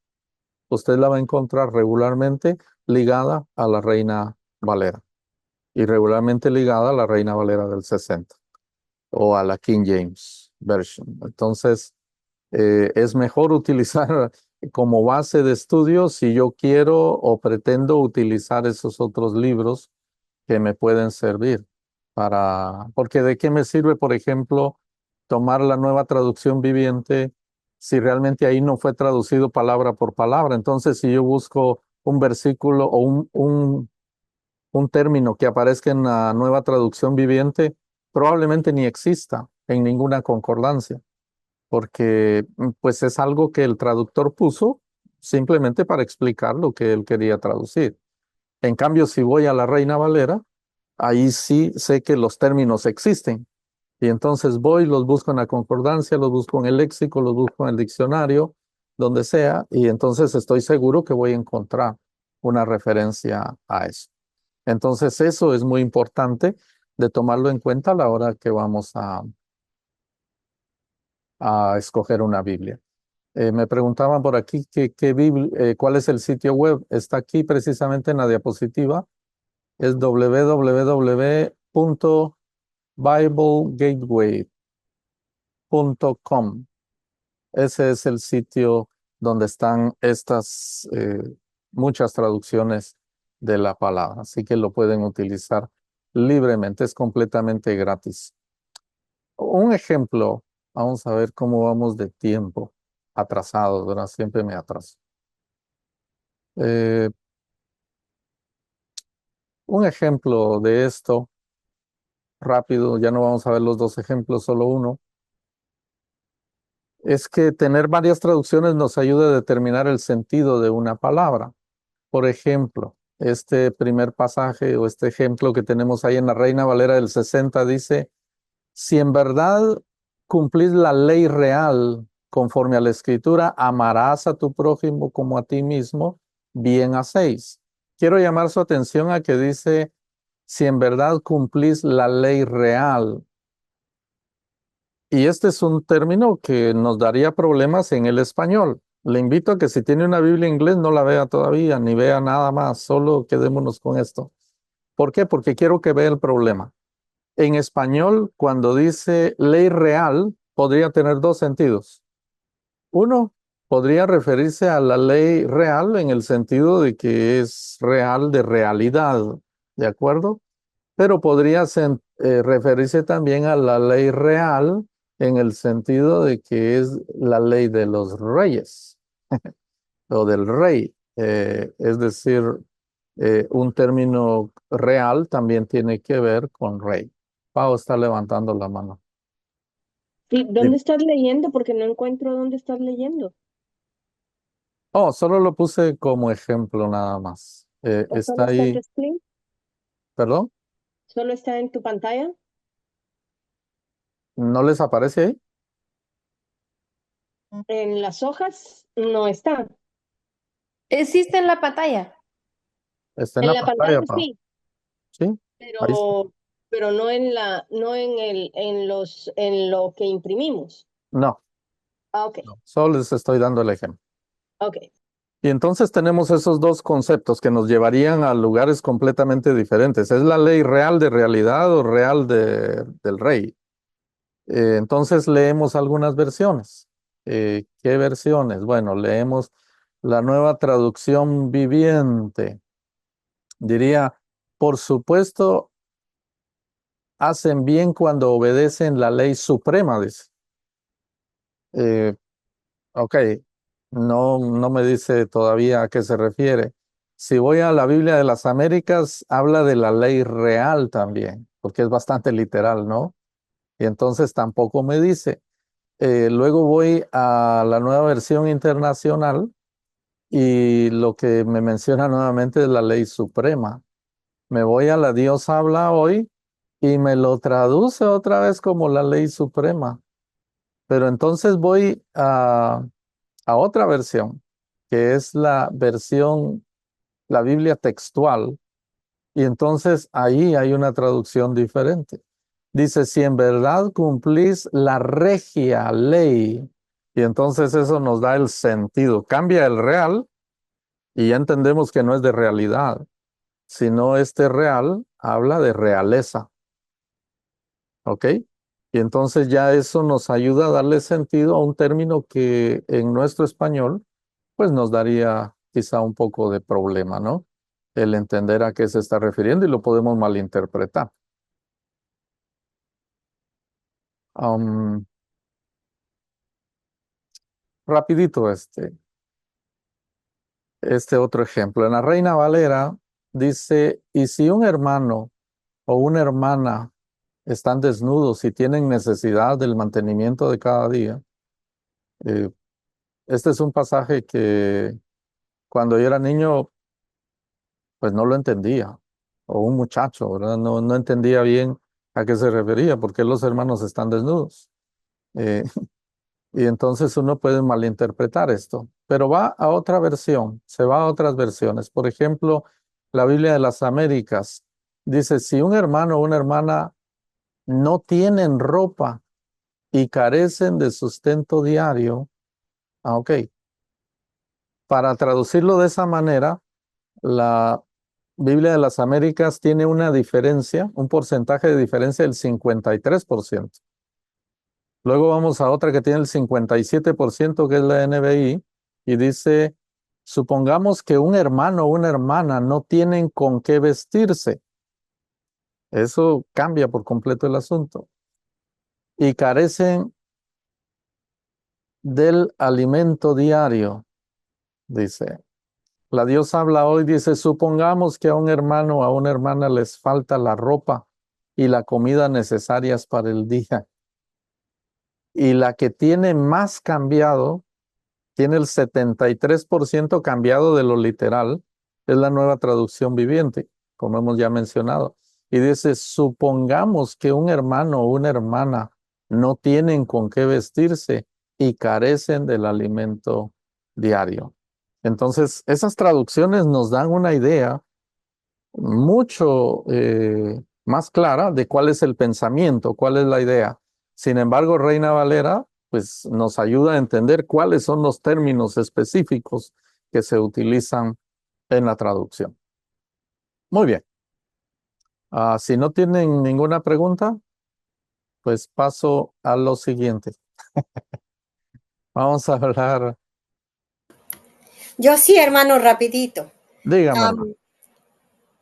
usted la va a encontrar regularmente ligada a la Reina Valera y regularmente ligada a la Reina Valera del 60 o a la King James Version. Entonces, es mejor utilizar como base de estudio si yo quiero o pretendo utilizar esos otros libros que me pueden servir porque ¿de qué me sirve, por ejemplo, tomar la nueva traducción viviente si realmente ahí no fue traducido palabra por palabra? Entonces, si yo busco un versículo o un término que aparezca en la nueva traducción viviente, probablemente ni exista en ninguna concordancia, porque pues es algo que el traductor puso simplemente para explicar lo que él quería traducir. En cambio, si voy a la Reina Valera, ahí sí sé que los términos existen. Y entonces voy, los busco en la concordancia, los busco en el léxico, los busco en el diccionario, donde sea, y entonces estoy seguro que voy a encontrar una referencia a eso. Entonces eso es muy importante de tomarlo en cuenta a la hora que vamos a escoger una Biblia. Me preguntaban por aquí cuál es el sitio web. Está aquí precisamente en la diapositiva. Es www.biblegateway.com. Ese es el sitio donde están estas muchas traducciones de la palabra. Así que lo pueden utilizar libremente. Es completamente gratis. Un ejemplo, vamos a ver cómo vamos de tiempo. Atrasados, ¿verdad? Siempre me atraso. Eh, un ejemplo de esto, rápido, ya no vamos a ver los dos ejemplos, solo uno, es que tener varias traducciones nos ayuda a determinar el sentido de una palabra. Por ejemplo, este primer pasaje o este ejemplo que tenemos ahí en la Reina Valera del 60 dice, si en verdad cumplís la ley real conforme a la Escritura, amarás a tu prójimo como a ti mismo, bien hacéis. Quiero llamar su atención a que dice, si en verdad cumplís la ley real. Y este es un término que nos daría problemas en el español. Le invito a que si tiene una Biblia en inglés no la vea todavía, ni vea nada más, solo quedémonos con esto. ¿Por qué? Porque quiero que vea el problema. En español, cuando dice ley real, podría tener dos sentidos. Uno, podría referirse a la ley real en el sentido de que es real de realidad, ¿de acuerdo? Pero podría referirse también a la ley real en el sentido de que es la ley de los reyes o del rey. Es decir, un término real también tiene que ver con rey. Pau está levantando la mano. ¿Y Dime. dónde estás leyendo? Porque no encuentro dónde estás leyendo. Oh, solo lo puse como ejemplo nada más. ¿O solo Está está tu ahí, screen? perdón, ¿Solo está en tu pantalla? ¿no les aparece ahí? En las hojas no está. Existe en la pantalla. Está en En la la pantalla pantalla, Pau. sí, Sí, ahí está. pero, pero no no en lo que imprimimos. No, Ah, ok, no, solo les estoy dando el ejemplo. ok. Y entonces tenemos esos dos conceptos que nos llevarían a lugares completamente diferentes. ¿Es la ley real de realidad o real del rey? Entonces leemos algunas versiones. ¿Qué versiones? Bueno, leemos la nueva traducción viviente. Diría, por supuesto, hacen bien cuando obedecen la ley suprema, dice. Eh, Ok, no me dice todavía a qué se refiere. Si voy a la Biblia de las Américas, habla de la ley real también, porque es bastante literal, ¿no? Y entonces tampoco me dice. Luego voy a la nueva versión internacional y lo que me menciona nuevamente es la ley suprema. Me voy a la Dios habla hoy y me lo traduce otra vez como la ley suprema. Pero entonces voy a otra versión, que es la versión, la Biblia textual, y entonces ahí hay una traducción diferente. Dice, si en verdad cumplís la regia ley, y entonces eso nos da el sentido. Cambia el real y ya entendemos que no es de realidad, sino este real habla de realeza. ¿Ok? Y entonces ya eso nos ayuda a darle sentido a un término que en nuestro español, pues nos daría quizá un poco de problema, ¿no? El entender a qué se está refiriendo y lo podemos malinterpretar. Am, rapidito este otro ejemplo. En la Reina Valera dice, y si un hermano o una hermana están desnudos y tienen necesidad del mantenimiento de cada día, eh, este es un pasaje que cuando yo era niño, pues no lo entendía, o un muchacho, ¿verdad? No entendía bien a qué se refería, por qué los hermanos están desnudos. Eh, y entonces uno puede malinterpretar esto, pero va a otra versión, se va a otras versiones. Por ejemplo, la Biblia de las Américas dice, si un hermano o una hermana no tienen ropa y carecen de sustento diario, ok, para traducirlo de esa manera, la Biblia de las Américas tiene una diferencia, un porcentaje de diferencia del 53%. Luego vamos a otra que tiene el 57%, que es la NBI, y dice, supongamos que un hermano o una hermana no tienen con qué vestirse. Eso cambia por completo el asunto. Y carecen del alimento diario, dice. La Dios habla hoy, dice, supongamos que a un hermano o a una hermana les falta la ropa y la comida necesarias para el día. Y la que tiene más cambiado, tiene el 73% cambiado de lo literal, es la Nueva Traducción Viviente, como hemos ya mencionado. Y dice, supongamos que un hermano o una hermana no tienen con qué vestirse y carecen del alimento diario. Entonces, esas traducciones nos dan una idea mucho más clara de cuál es el pensamiento, cuál es la idea. Sin embargo, Reina Valera, pues nos ayuda a entender cuáles son los términos específicos que se utilizan en la traducción. Muy bien. Si no tienen ninguna pregunta, pues paso a lo siguiente. Vamos a hablar. Yo sí, hermano, rapidito. Dígame, hermano.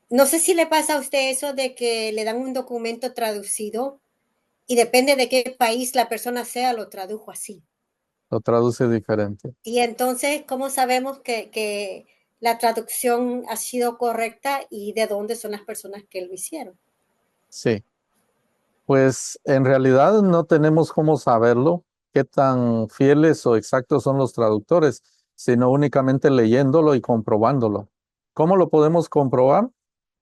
No sé si le pasa a usted eso de que le dan un documento traducido y depende de qué país la persona sea, lo tradujo así. Lo traduce diferente. Y entonces, ¿cómo sabemos que la traducción ha sido correcta y de dónde son las personas que lo hicieron? Sí. Pues en realidad no tenemos cómo saberlo, qué tan fieles o exactos son los traductores, sino únicamente leyéndolo y comprobándolo. ¿Cómo lo podemos comprobar?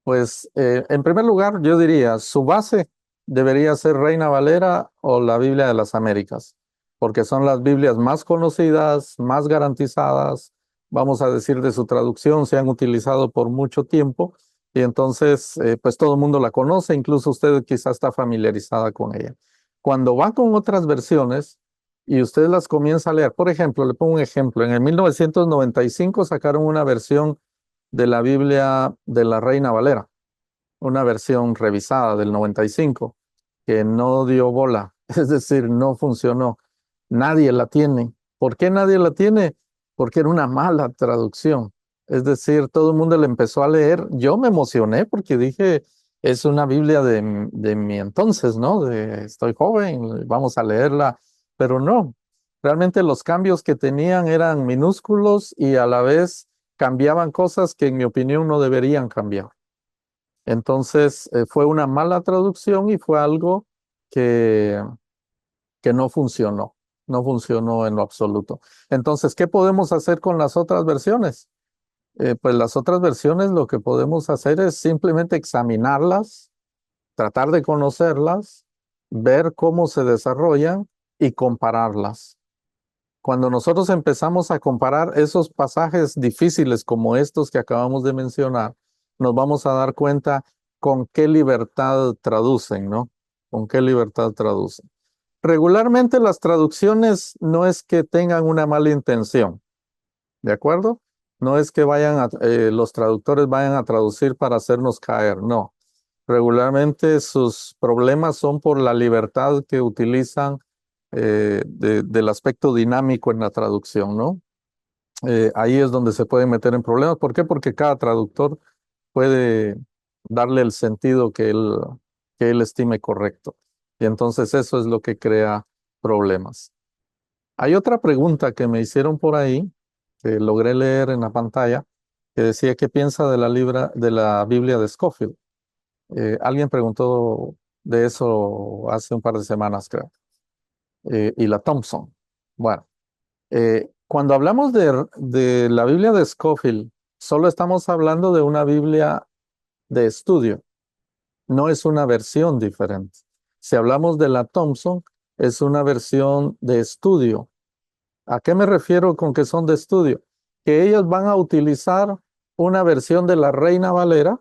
Pues en primer lugar, yo diría, su base debería ser Reina Valera o la Biblia de las Américas, porque son las Biblias más conocidas, más garantizadas, vamos a decir, de su traducción, se han utilizado por mucho tiempo y entonces pues todo el mundo la conoce, incluso usted quizá está familiarizada con ella. Cuando va con otras versiones y usted las comienza a leer, por ejemplo, le pongo un ejemplo, en el 1995 sacaron una versión de la Biblia de la Reina Valera, una versión revisada del 95, que no dio bola, es decir, no funcionó. Nadie la tiene. ¿Por qué nadie la tiene? Porque era una mala traducción. Es decir, todo el mundo le empezó a leer. Yo me emocioné porque dije, es una Biblia de mi entonces, ¿no? Estoy joven, vamos a leerla, pero no. Realmente los cambios que tenían eran minúsculos y a la vez cambiaban cosas que en mi opinión no deberían cambiar. Entonces fue una mala traducción y fue algo que, que no funcionó, no funcionó en lo absoluto. Entonces, ¿qué podemos hacer con las otras versiones? Pues las otras versiones lo que podemos hacer es simplemente examinarlas, tratar de conocerlas, ver cómo se desarrollan y compararlas. Cuando nosotros empezamos a comparar esos pasajes difíciles como estos que acabamos de mencionar, nos vamos a dar cuenta con qué libertad traducen, ¿no? Con qué libertad traducen. Regularmente las traducciones no es que tengan una mala intención, ¿de acuerdo? No es que los traductores vayan a traducir para hacernos caer, no. Regularmente sus problemas son por la libertad que utilizan del aspecto dinámico en la traducción, ¿no? Ahí es donde se pueden meter en problemas. ¿Por qué? Porque cada traductor puede darle el sentido que él estime correcto. Y entonces eso es lo que crea problemas. Hay otra pregunta que me hicieron por ahí, que logré leer en la pantalla, que decía, ¿qué piensa de de la Biblia de Scofield? Alguien preguntó de eso hace un par de semanas, creo. Y la Thompson. Bueno, cuando hablamos de la Biblia de Scofield, solo estamos hablando de una Biblia de estudio, no es una versión diferente. Si hablamos de la Thompson, es una versión de estudio. ¿A qué me refiero con que son de estudio? Que ellos van a utilizar una versión de la Reina Valera,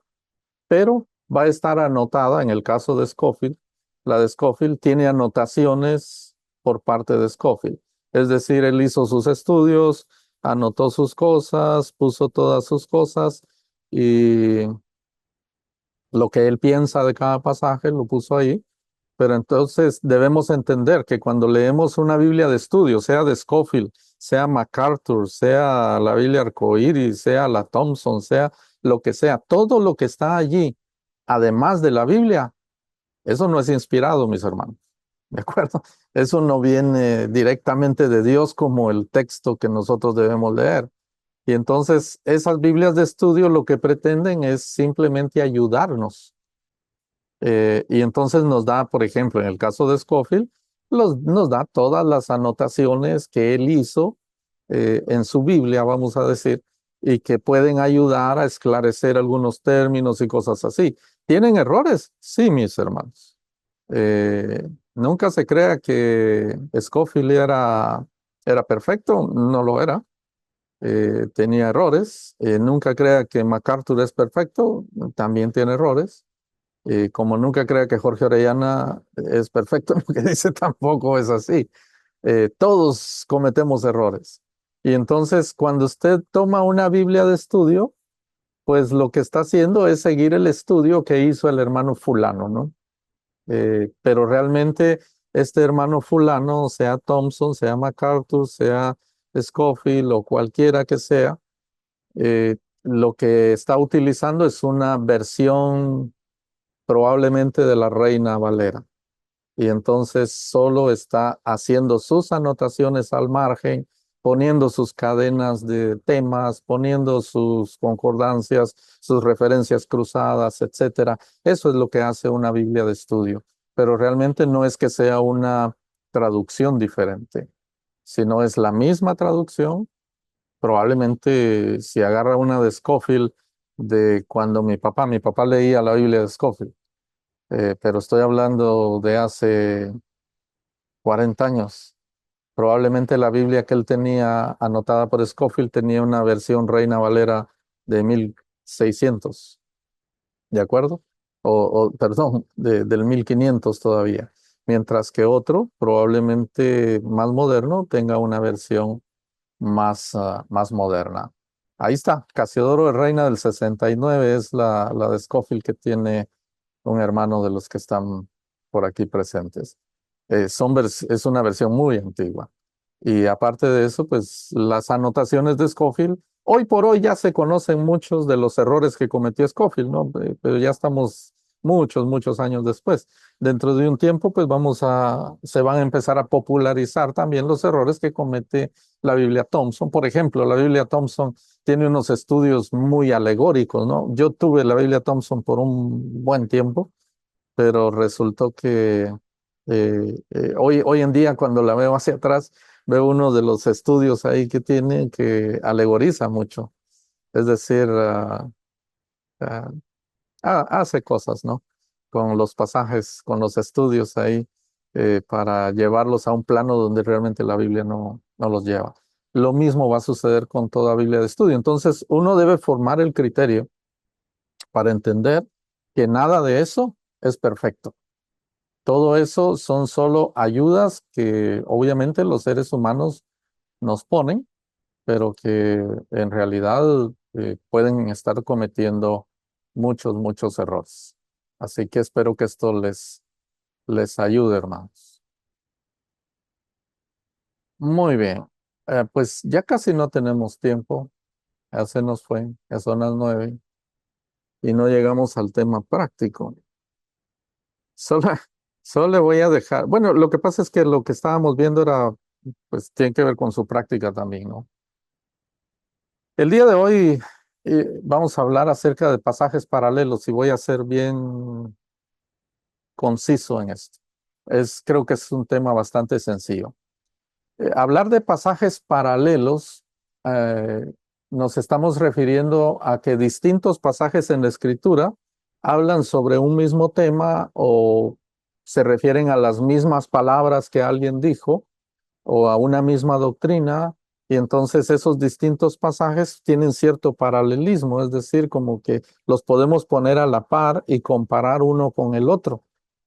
pero va a estar anotada en el caso de Scofield. La de Scofield tiene anotaciones por parte de Scofield. Es decir, él hizo sus estudios, anotó sus cosas, puso todas sus cosas y lo que él piensa de cada pasaje lo puso ahí. Pero entonces debemos entender que cuando leemos una Biblia de estudio, sea de Scofield, sea MacArthur, sea la Biblia Arcoíris, sea la Thompson, sea lo que sea, todo lo que está allí, además de la Biblia, eso no es inspirado, mis hermanos. ¿De acuerdo? Eso no viene directamente de Dios como el texto que nosotros debemos leer. Y entonces esas Biblias de estudio lo que pretenden es simplemente ayudarnos. Y entonces nos da, por ejemplo, en el caso de Scofield, nos da todas las anotaciones que él hizo en su Biblia, vamos a decir, y que pueden ayudar a esclarecer algunos términos y cosas así. ¿Tienen errores? Sí, mis hermanos. Nunca se crea que Scofield era perfecto, no lo era. Tenía errores. Nunca crea que MacArthur es perfecto, también tiene errores. Como nunca crea que Jorge Orellana es perfecto, lo que dice tampoco es así. Todos cometemos errores. Y entonces, cuando usted toma una Biblia de estudio, pues lo que está haciendo es seguir el estudio que hizo el hermano fulano, ¿no? Pero realmente este hermano fulano, sea Thompson, sea MacArthur, sea Scofield o cualquiera que sea, lo que está utilizando es una versión probablemente de la Reina Valera. Y entonces solo está haciendo sus anotaciones al margen, poniendo sus cadenas de temas, poniendo sus concordancias, sus referencias cruzadas, etcétera. Eso es lo que hace una Biblia de estudio. Pero realmente no es que sea una traducción diferente, sino es la misma traducción. Probablemente si agarra una de Scofield de cuando mi papá leía la Biblia de Scofield, pero estoy hablando de hace 40 años. Probablemente la Biblia que él tenía anotada por Scofield tenía una versión Reina Valera de 1600, ¿de acuerdo? Perdón, del 1500 todavía. Mientras que otro, probablemente más moderno, tenga una versión más moderna. Ahí está, Casiodoro de Reina del 69 es la de Scofield que tiene un hermano de los que están por aquí presentes. Es una versión muy antigua. Y aparte de eso, pues las anotaciones de Scofield, hoy por hoy ya se conocen muchos de los errores que cometió Scofield, ¿no? Pero ya estamos muchos años después. Dentro de un tiempo, pues se van a empezar a popularizar también los errores que comete la Biblia Thompson. Por ejemplo, la Biblia Thompson tiene unos estudios muy alegóricos, ¿no? Yo tuve la Biblia Thompson por un buen tiempo, pero resultó que hoy en día cuando la veo hacia atrás, veo uno de los estudios ahí que tiene que alegoriza mucho. Es decir, hace cosas, ¿no? Con los pasajes, con los estudios ahí. para llevarlos a un plano donde realmente la Biblia no los lleva. Lo mismo va a suceder con toda Biblia de estudio. Entonces, uno debe formar el criterio para entender que nada de eso es perfecto. Todo eso son solo ayudas que obviamente los seres humanos nos ponen, pero que en realidad pueden estar cometiendo muchos errores. Así que espero que esto les ayude, hermanos. Muy bien. Pues ya casi no tenemos tiempo. Ya se nos fue, ya son las 9 y no llegamos al tema práctico. Solo, solo le voy a dejar. Bueno, lo que pasa es que lo que estábamos viendo era, pues tiene que ver con su práctica también, ¿no? El día de hoy vamos a hablar acerca de pasajes paralelos y voy a ser bien conciso en esto. Creo que es un tema bastante sencillo. Hablar de pasajes paralelos, nos estamos refiriendo a que distintos pasajes en la Escritura hablan sobre un mismo tema o se refieren a las mismas palabras que alguien dijo o a una misma doctrina, y entonces esos distintos pasajes tienen cierto paralelismo, es decir, como que los podemos poner a la par y comparar uno con el otro.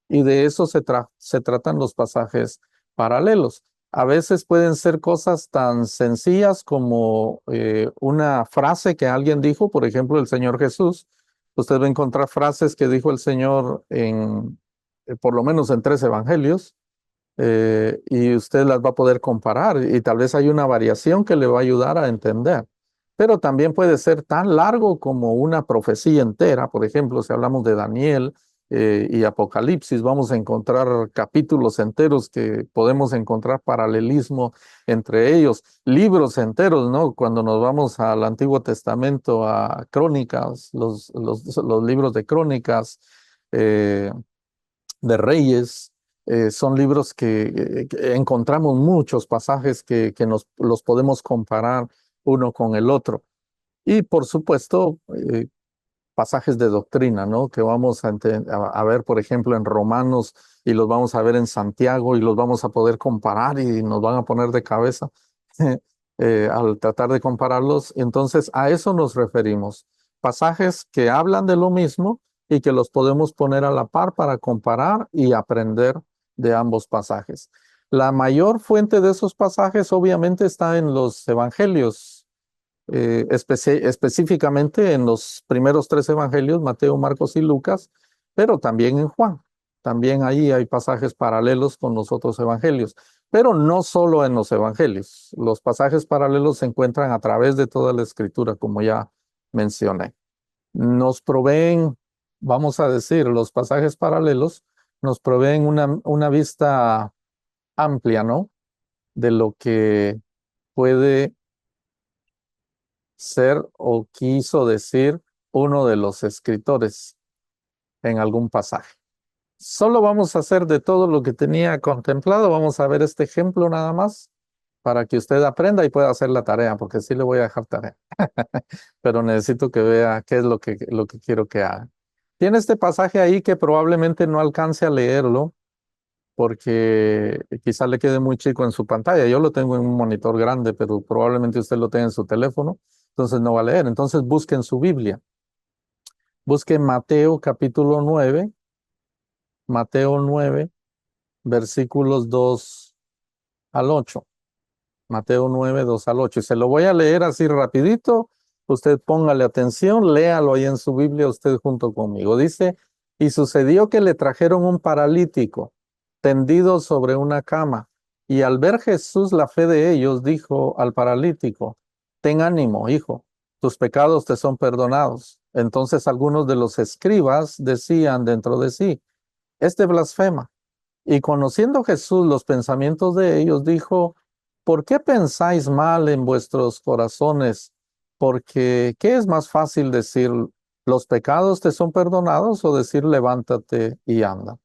Y de eso se tratan los pasajes paralelos. A veces pueden ser cosas tan sencillas como una frase que alguien dijo, por ejemplo, el Señor Jesús. Usted va a encontrar frases que dijo el Señor por lo menos en 3 evangelios, y usted las va a poder comparar y tal vez hay una variación que le va a ayudar a entender. Pero también puede ser tan largo como una profecía entera. Por ejemplo, si hablamos de Daniel y Apocalipsis, vamos a encontrar capítulos enteros que podemos encontrar paralelismo entre ellos, libros enteros, ¿no? Cuando nos vamos al Antiguo Testamento, a Crónicas, los libros de Crónicas, de Reyes, son libros que encontramos muchos pasajes que los podemos comparar uno con el otro. Y por supuesto, pasajes de doctrina, ¿no? Que vamos a ver, por ejemplo, en Romanos y los vamos a ver en Santiago y los vamos a poder comparar y nos van a poner de cabeza al tratar de compararlos. Entonces, a eso nos referimos. Pasajes que hablan de lo mismo y que los podemos poner a la par para comparar y aprender de ambos pasajes. La mayor fuente de esos pasajes obviamente está en los evangelios, específicamente en los primeros 3 evangelios, Mateo, Marcos y Lucas, pero también en Juan. También ahí hay pasajes paralelos con los otros evangelios, pero no solo en los evangelios. Los pasajes paralelos se encuentran a través de toda la escritura, como ya mencioné. Nos proveen, vamos a decir, los pasajes paralelos nos proveen una vista amplia, ¿no? De lo que puede ser o quiso decir uno de los escritores en algún pasaje. Solo vamos a hacer de todo lo que tenía contemplado, vamos a ver este ejemplo nada más para que usted aprenda y pueda hacer la tarea, porque sí le voy a dejar tarea. Pero necesito que vea qué es lo que quiero que haga. Tiene este pasaje ahí que probablemente no alcance a leerlo, porque quizá le quede muy chico en su pantalla. Yo lo tengo en un monitor grande, pero probablemente usted lo tenga en su teléfono, entonces no va a leer. Entonces busque en su Biblia. Busque Mateo capítulo 9, Mateo 9, versículos 2 al 8. Mateo 9, 2 al 8. Y se lo voy a leer así rapidito. Usted póngale atención, léalo ahí en su Biblia usted junto conmigo. Dice, y sucedió que le trajeron un paralítico tendido sobre una cama. Y al ver Jesús la fe de ellos, dijo al paralítico, ten ánimo, hijo, tus pecados te son perdonados. Entonces algunos de los escribas decían dentro de sí, este blasfema. Y conociendo Jesús los pensamientos de ellos, dijo, ¿por qué pensáis mal en vuestros corazones? Porque, ¿qué es más fácil decir, los pecados te son perdonados o decir, levántate y anda?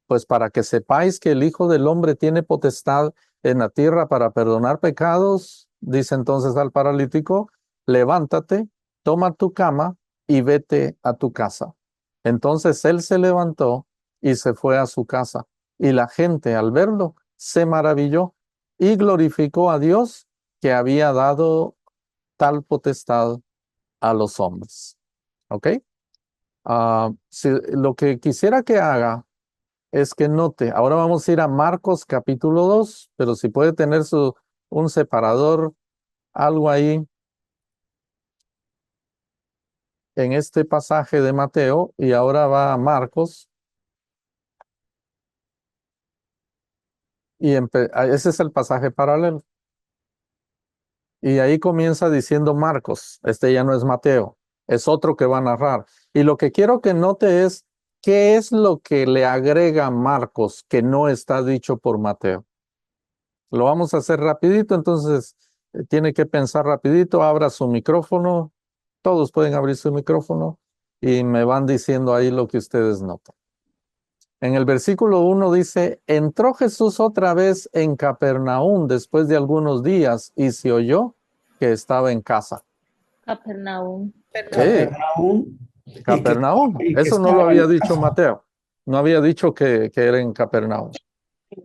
Pues para que sepáis que el Hijo del Hombre tiene potestad en la tierra para perdonar pecados, dice entonces al paralítico, levántate, toma tu cama y vete a tu casa. Entonces él se levantó y se fue a su casa. y la gente al verlo se maravilló y glorificó a Dios que había dado tal potestad a los hombres. ¿Ok? Lo que quisiera que haga es que note, ahora vamos a ir a Marcos capítulo 2, pero si puede tener un separador, algo ahí en este pasaje de Mateo, y ahora va a Marcos, y ese es el pasaje paralelo. Y ahí comienza diciendo Marcos, este ya no es Mateo, es otro que va a narrar. Y lo que quiero que note es qué es lo que le agrega Marcos que no está dicho por Mateo. Lo vamos a hacer rapidito, entonces tiene que pensar rapidito, abra su micrófono, todos pueden abrir su micrófono y me van diciendo ahí lo que ustedes notan. En el versículo 1 dice, entró Jesús otra vez en Capernaum después de algunos días y se oyó que estaba en casa. Capernaum. Capernaum. Capernaum, y que eso no lo estaba había en dicho casa. Mateo, no había dicho que era en Capernaum.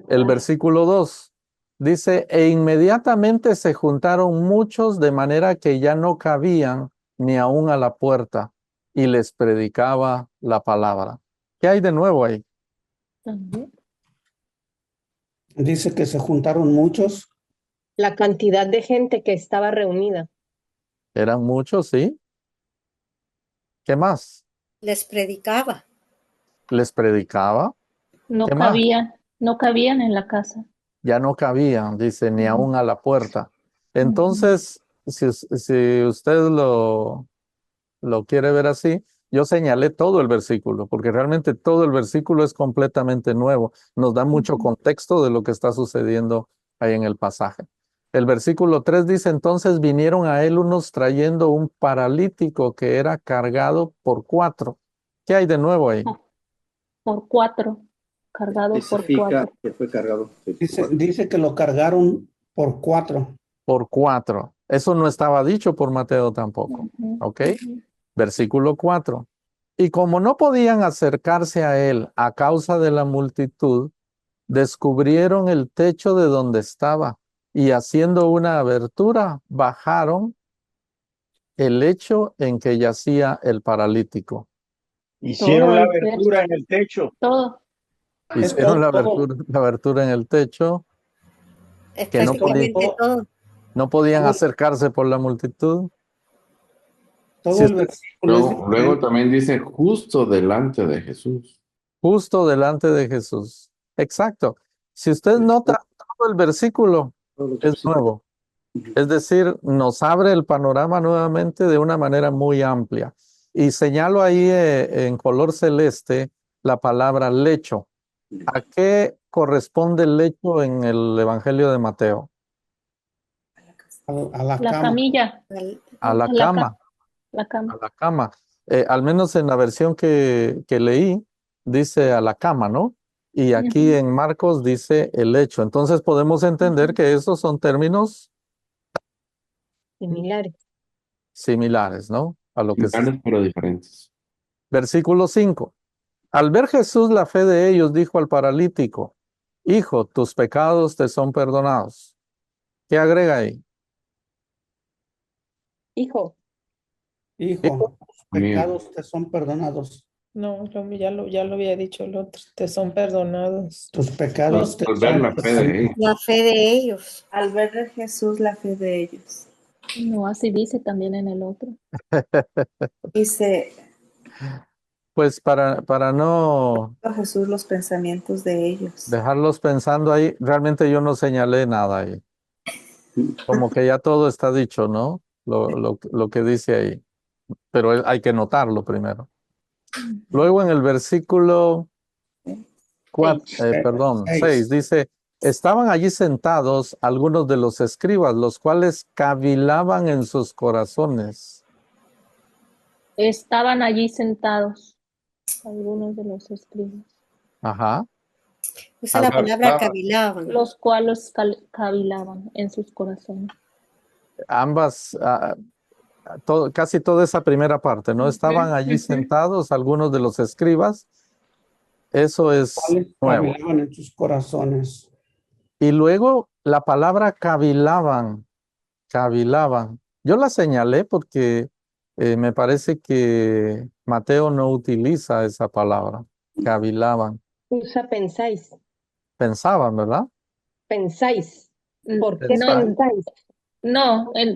El versículo 2 dice, e inmediatamente se juntaron muchos de manera que ya no cabían ni aún a la puerta y les predicaba la palabra. ¿Qué hay de nuevo ahí? También. Dice que se juntaron muchos. La cantidad de gente que estaba reunida. Eran muchos, ¿sí? ¿Qué más? Les predicaba. Les predicaba. No ¿Qué más? no cabían en la casa. Ya no cabían, dice, ni aún a la puerta. Entonces, si usted lo quiere ver así, yo señalé todo el versículo, porque realmente todo el versículo es completamente nuevo. Nos da mucho contexto de lo que está sucediendo ahí en el pasaje. El versículo 3 dice, entonces vinieron a él unos trayendo un paralítico que era cargado por 4. ¿Qué hay de nuevo ahí? Por 4. Cargado por 4. Que fue cargado. Dice que lo cargaron por 4. Por 4. Eso no estaba dicho por Mateo tampoco. ¿Ok? Versículo 4. Y como no podían acercarse a él a causa de la multitud, descubrieron el techo de donde estaba y haciendo una abertura, bajaron el lecho en que yacía el paralítico. Hicieron la abertura en el techo. Todo. Hicieron la abertura en el techo, Es que prácticamente todo. no podían acercarse por la multitud. Todo el versículo. Luego también dice justo delante de Jesús. Justo delante de Jesús. Exacto. Si usted nota, todo el versículo es nuevo. Es decir, nos abre el panorama nuevamente de una manera muy amplia. Y señalo ahí en color celeste la palabra lecho. ¿A qué corresponde el lecho en el Evangelio de Mateo? A la La cama. camilla. A la cama. La cama. A la cama. Al menos en la versión que leí, dice a la cama, ¿no? Y aquí en Marcos dice el lecho. Entonces podemos entender que esos son términos Similares. similares, ¿no? A lo que Similares pero diferentes. Versículo 5. Al ver Jesús la fe de ellos, dijo al paralítico, hijo, tus pecados te son perdonados. ¿Qué agrega ahí? Hijo. Hijo, tus pecados te son perdonados. No, ya lo había dicho el otro, te son perdonados. Tus pecados te Al ver son la fe de ellos. La fe de ellos. Al ver de Jesús la fe de ellos. No, así dice también en el otro. Dice Pues para no a Jesús los pensamientos de ellos. dejarlos pensando ahí, realmente yo no señalé nada ahí. Como que ya todo está dicho, ¿no? Lo que dice ahí. Pero hay que notarlo primero. Luego en el versículo 6 dice, estaban allí sentados algunos de los escribas, los cuales cavilaban en sus corazones. Estaban allí sentados algunos de los escribas. Ajá. Usa la palabra cavilaban. Los cuales cavilaban en sus corazones. Ambas, casi toda esa primera parte, ¿no? Estaban allí sentados algunos de los escribas Eso es ¿Cuáles nuevo. cavilaban en sus corazones? Y luego la palabra cavilaban, cavilaban. Yo la señalé porque me parece que Mateo no utiliza esa palabra, cavilaban. Usa pensáis, Pensaban, ¿verdad? pensáis. ¿Por qué Pensar. pensáis?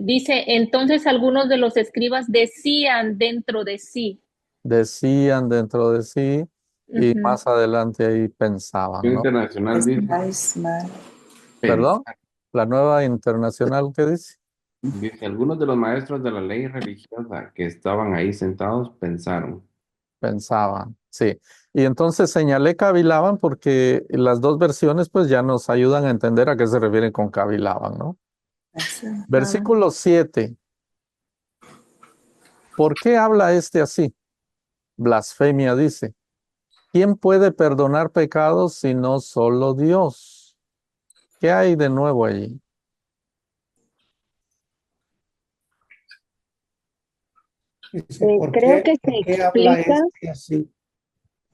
Dice, entonces algunos de los escribas decían dentro de sí. Decían dentro de sí y Ujú. más adelante ahí pensaban, ¿no? Internacional dice, Estáis mal. ¿Perdón? La nueva internacional, ¿qué dice? dice, algunos de los maestros de la ley religiosa que estaban ahí sentados pensaron. Pensaban, sí. Y entonces señalé cavilaban porque las dos versiones pues ya nos ayudan a entender a qué se refieren con cavilaban, ¿no? Versículo 7. ¿Por qué habla este así? Blasfemia dice. ¿Quién puede perdonar pecados sino solo Dios? ¿Qué hay de nuevo allí? Dice, Creo que ¿por se qué habla explica, este así?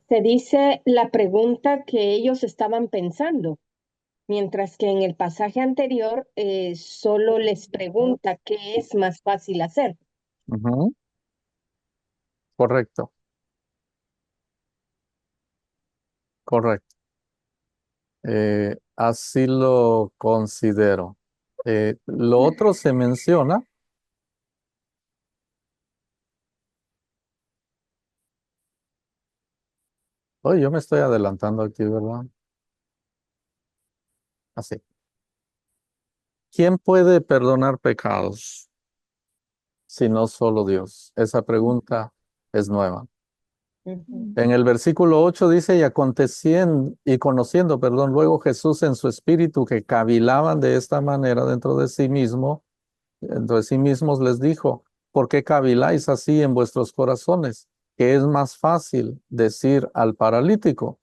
se dice la pregunta que ellos estaban pensando, mientras que en el pasaje anterior solo les pregunta qué es más fácil hacer. Ujú. Correcto, correcto. Así lo considero. Lo otro se menciona. Oye, yo me estoy adelantando aquí, ¿verdad? Así. ¿Quién puede perdonar pecados si no solo Dios? Esa pregunta es nueva. Ujú. En el versículo 8 dice, y conociendo, perdón, luego Jesús en su espíritu que cavilaban de esta manera dentro de sí mismo, dentro de sí mismos les dijo, ¿por qué caviláis así en vuestros corazones? Que es más fácil decir al paralítico,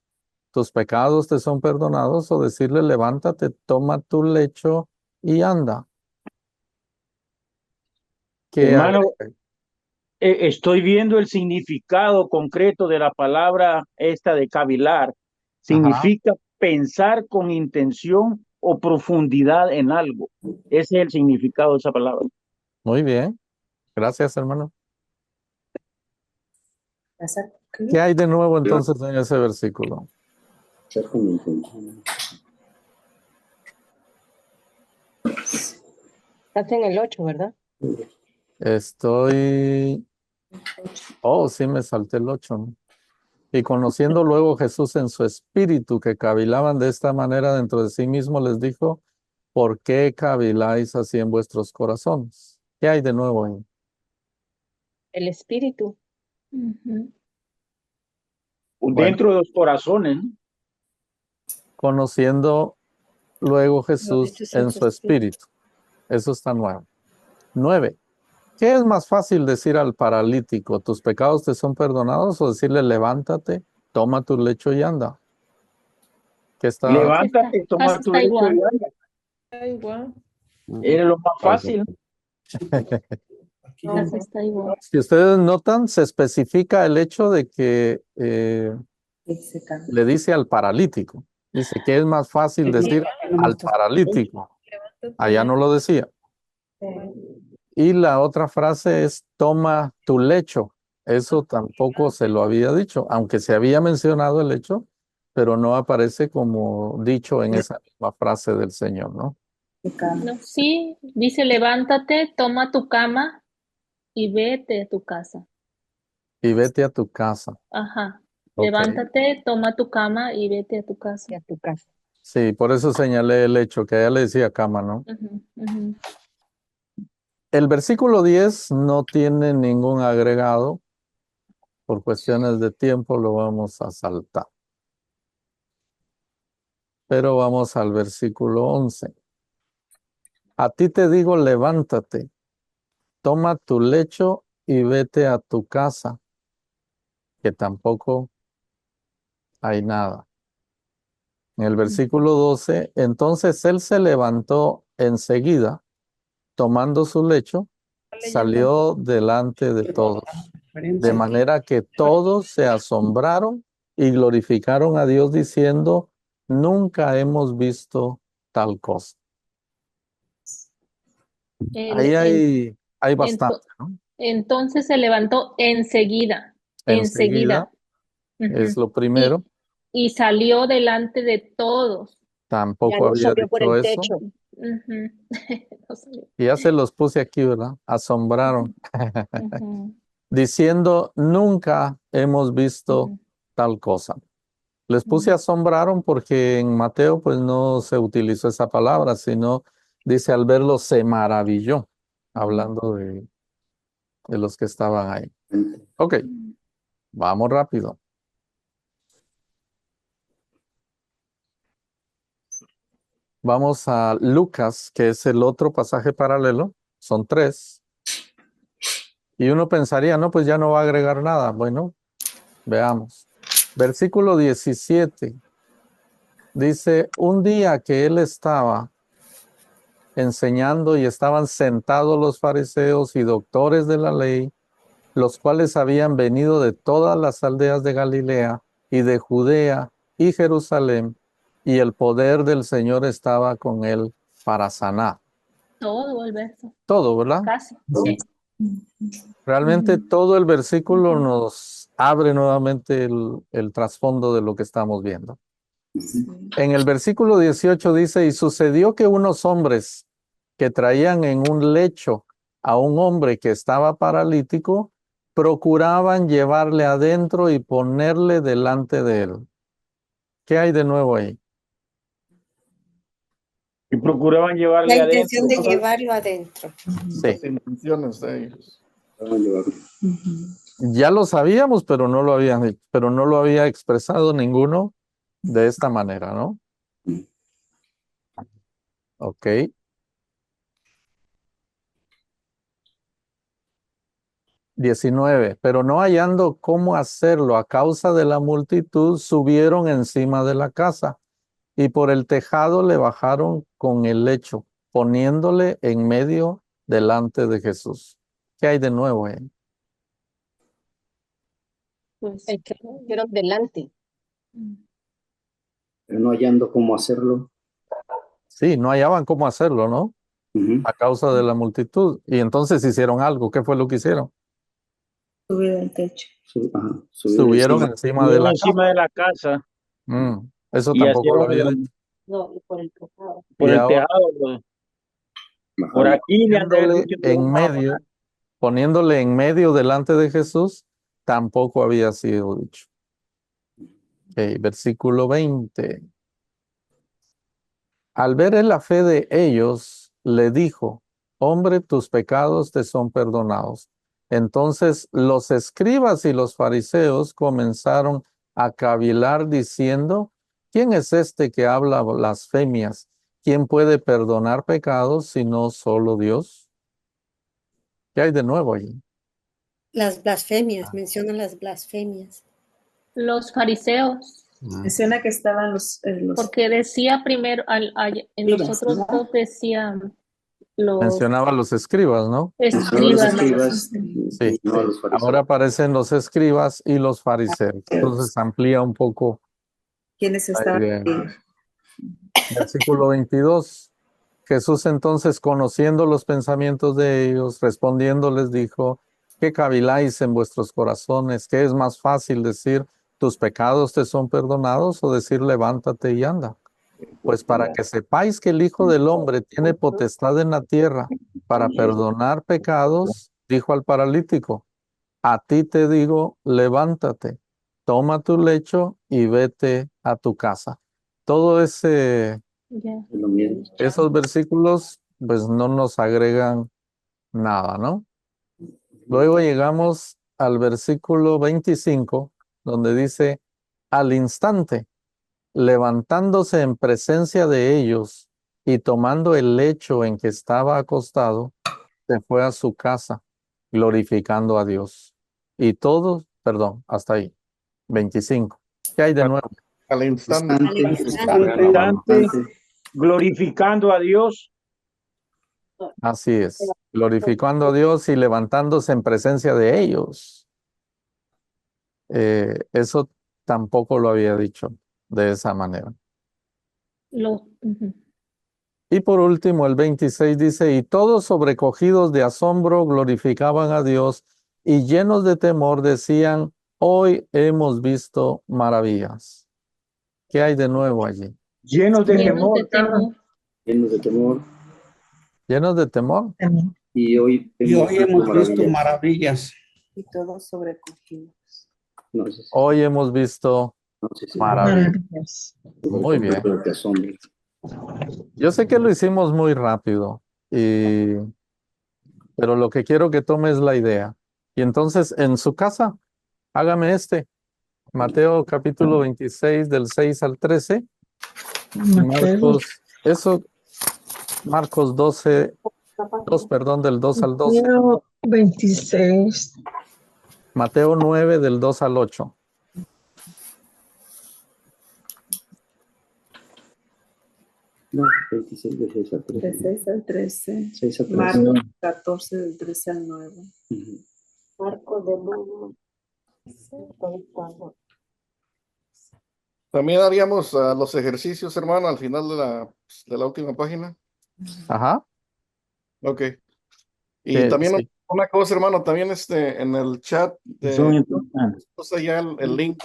tus pecados te son perdonados, o decirle, levántate, toma tu lecho y anda. ¿Qué hay? Hermano, estoy viendo el significado concreto de la palabra esta de cavilar. Ajá, Significa pensar con intención o profundidad en algo. Ese es el significado de esa palabra. muy bien. Gracias, hermano. ¿Pasa ¿Qué qué? hay de nuevo entonces en ese versículo? Estás en el 8, ¿verdad? Estoy... Oh, sí, me salté el 8, ¿no? Y conociendo luego Jesús en su espíritu que cavilaban de esta manera dentro de sí mismo, les dijo, ¿por qué caviláis así en vuestros corazones? ¿Qué hay de nuevo ahí? El espíritu. Ujú. Bueno, Dentro de los corazones, ¿no? conociendo luego Lo Jesús dices en en su su espíritu. espíritu. Eso está nuevo. 9. ¿Qué es más fácil decir al paralítico, tus pecados te son perdonados, o decirle, levántate, toma tu lecho y anda? ¿Qué está? Casi está, Levántate, casi toma tu está lecho igual. y anda. Está igual. Era lo más fácil. Aquí Casi está igual. Si ustedes notan, se especifica el hecho de que se cambia. le dice al paralítico. Dice que es más fácil decir al paralítico. Allá no lo decía. Y la otra frase es toma tu lecho. Eso tampoco se lo había dicho, aunque se había mencionado el hecho, pero no aparece como dicho en esa misma frase del Señor, ¿no? Se cambia. No, sí, dice levántate, toma tu cama y vete a tu casa. Y vete a tu casa. Ajá. Ok. Levántate, toma tu cama y vete a tu casa. Y a tu casa. Sí, por eso señalé el hecho, que allá le decía cama, ¿no? Ujú, ujú. El versículo 10 no tiene ningún agregado. Por cuestiones de tiempo lo vamos a saltar. Pero vamos al versículo 11. A ti te digo, levántate, toma tu lecho y vete a tu casa, que tampoco hay nada. En el versículo 12, entonces él se levantó enseguida, tomando su lecho, salió delante de todos, de manera que todos se asombraron y glorificaron a Dios diciendo, nunca hemos visto tal cosa. Ahí hay bastante, ¿no? Entonces se levantó enseguida. Enseguida es lo primero. Y salió delante de todos. Tampoco no había salió por dicho el eso. techo. No salió. Y ya se los puse aquí, ¿verdad? Asombraron. Ujú. Diciendo, nunca hemos visto tal cosa. Les puse asombraron porque en Mateo pues no se utilizó esa palabra, sino dice al verlo se maravilló, hablando de los que estaban ahí. Ok, vamos rápido. Vamos a Lucas, que es el otro pasaje paralelo. Son 3. Y uno pensaría, no, pues ya no va a agregar nada. Bueno, veamos. Versículo 17. Dice, un día que él estaba enseñando y estaban sentados los fariseos y doctores de la ley, los cuales habían venido de todas las aldeas de Galilea y de Judea y Jerusalén, y el poder del Señor estaba con él para sanar. Todo el verso. Todo, ¿verdad? Casi. Sí. Realmente todo el versículo nos abre nuevamente el trasfondo de lo que estamos viendo. En el versículo 18 dice, y sucedió que unos hombres que traían en un lecho a un hombre que estaba paralítico, procuraban llevarle adentro y ponerle delante de él. ¿Qué hay de nuevo ahí? Y procuraban llevarle La adentro. intención de llevarlo adentro. Sí. Intenciones de ellos. Ya lo sabíamos, pero no lo había expresado ninguno de esta manera, ¿no? Ok. 19. Pero no hallando cómo hacerlo a causa de la multitud, subieron encima de la casa y por el tejado le bajaron con el lecho, poniéndole en medio delante de Jesús. ¿Qué hay de nuevo ahí? Pues, El que pusieron delante. Pero no hallando cómo hacerlo. Sí, no hallaban cómo hacerlo, ¿no? A causa de la multitud. Y entonces hicieron algo. ¿Qué fue lo que hicieron? Subir al techo. Subieron encima de la encima casa. de la casa Eso y tampoco lo había hicieron dicho. No, y por el tejado. por Y el ahora, tejado. Por aquí le han de haber dicho que poniéndole en medio delante de Jesús, tampoco había sido dicho. Okay, versículo 20. Al ver en la fe de ellos, le dijo, hombre, tus pecados te son perdonados. Entonces los escribas y los fariseos comenzaron a cavilar diciendo, ¿quién es este que habla blasfemias? ¿Quién puede perdonar pecados sino solo Dios? ¿Qué hay de nuevo ahí? Las blasfemias, mencionan las blasfemias. los fariseos. Menciona que estaban los Porque decía primero, en los escribas, otros ¿no? dos decían los Mencionaba a los escribas, ¿no? escribas. Sí. Ahora aparecen los escribas y los fariseos. Entonces amplía un poco quienes la estaban idea. ahí. Versículo 22. Jesús entonces, conociendo los pensamientos de ellos, respondiendo les dijo, ¿qué caviláis en vuestros corazones? ¿Qué es más fácil decir, tus pecados te son perdonados, o decir, levántate y anda? Pues para que sepáis que el Hijo del Hombre tiene potestad en la tierra para perdonar pecados, dijo al paralítico, a ti te digo, levántate, toma tu lecho y vete a tu casa. Todo esos versículos pues no nos agregan nada, ¿no? Luego llegamos al versículo 25, donde dice, al instante, levantándose en presencia de ellos y tomando el lecho en que estaba acostado, se fue a su casa, glorificando a Dios. Y todos, perdón, hasta ahí, 25. ¿Qué hay de nuevo? Al instante. Glorificando a Dios. Así es, glorificando a Dios y levantándose en presencia de ellos. Eso tampoco lo había dicho de esa manera. Ujú. Y por último, el 26 dice, y todos sobrecogidos de asombro glorificaban a Dios y llenos de temor decían, hoy hemos visto maravillas. ¿Qué hay de nuevo allí? Llenos de Llenos temor, de temor. Llenos de temor. ¿Llenos de temor? Y hoy Y hoy hemos visto maravillas. maravillas. Y todos sobrecogidos. No sé si, Hoy hemos visto no sé si maravillas. Muy bien. pero te asombra. Yo sé que lo hicimos muy rápido, pero lo que quiero que tome es la idea. Y entonces, en su casa, hágame Mateo capítulo 26, del 6 al 13. Marcos 12, del 2 al 12. Mateo 26. Mateo 9, del 2 al 8. No, 26 de 6 al 13. De 6 al 13. 6 al 13. Marcos 14 del 13 al 9. Marcos del 1. También haríamos los ejercicios, hermano, al final de la última página. Ajá. Ok. Y también Sí. una cosa, hermano, también en el chat son de importantes. puse ya el link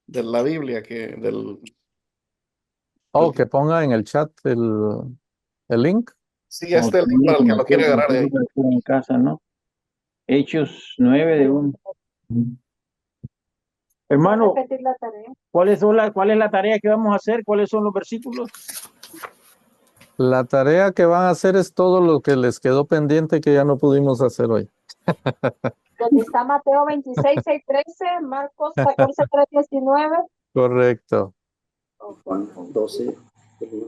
de la Biblia Que ponga en el chat el link. sí, ya está el link para el que lo quiere agarrar de ahí. En casa, ¿no? Hechos 9 de 1. Hermano, Repetir la tarea. ¿cuál es la tarea que vamos a hacer? ¿Cuáles son los versículos? La tarea que van a hacer es todo lo que les quedó pendiente que ya no pudimos hacer hoy. Donde está Mateo 26, 6, 13, Marcos 14, 3, 19. Correcto. Juan 12.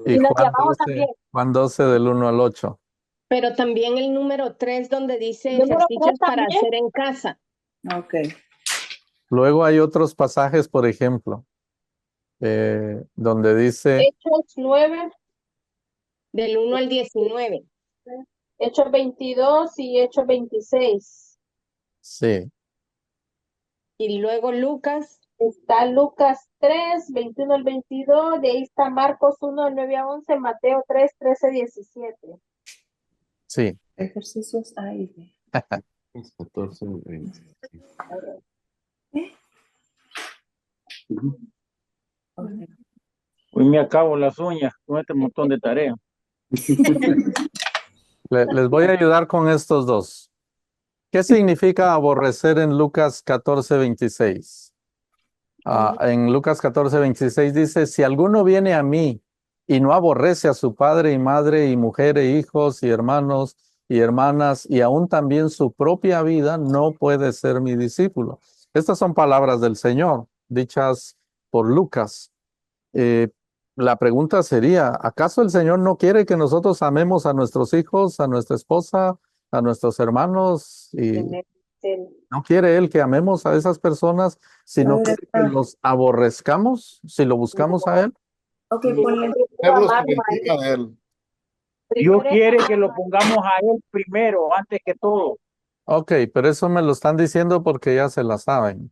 Y Y las Juan llamamos 12, también. Juan 12 del 1 al 8. Pero también el número 3 donde dice ¿Número ejercicios 3 para también? hacer en casa. Ok. Luego hay otros pasajes, por ejemplo, donde dice, Hechos 9, del 1 al 19. Hechos 22 y Hechos 26. sí, Y luego Lucas. Está Lucas 3, 21 al 22. De ahí está Marcos 1, del 9 a 11. Mateo 3, 13, 17. sí. Ejercicios A y B. 14, 20. Hoy me acabo las uñas con este montón de tareas. Les voy a ayudar con estos dos. ¿Qué significa aborrecer en Lucas 14, 26? En Lucas 14, 26 dice, si alguno viene a mí y no aborrece a su padre y madre y mujer e hijos y hermanos y hermanas y aún también su propia vida, no puede ser mi discípulo. Estas son palabras del Señor, dichas por Lucas. La pregunta sería, ¿acaso el Señor no quiere que nosotros amemos a nuestros hijos, a nuestra esposa, a nuestros hermanos? Y no quiere Él que amemos a esas personas, sino quiere que los aborrezcamos si lo buscamos a Él. Ok, ponle. Ponerlos por encima de él. Dios quiere que lo pongamos a Él primero, antes que todo. Ok, pero eso me lo están diciendo porque ya se la saben.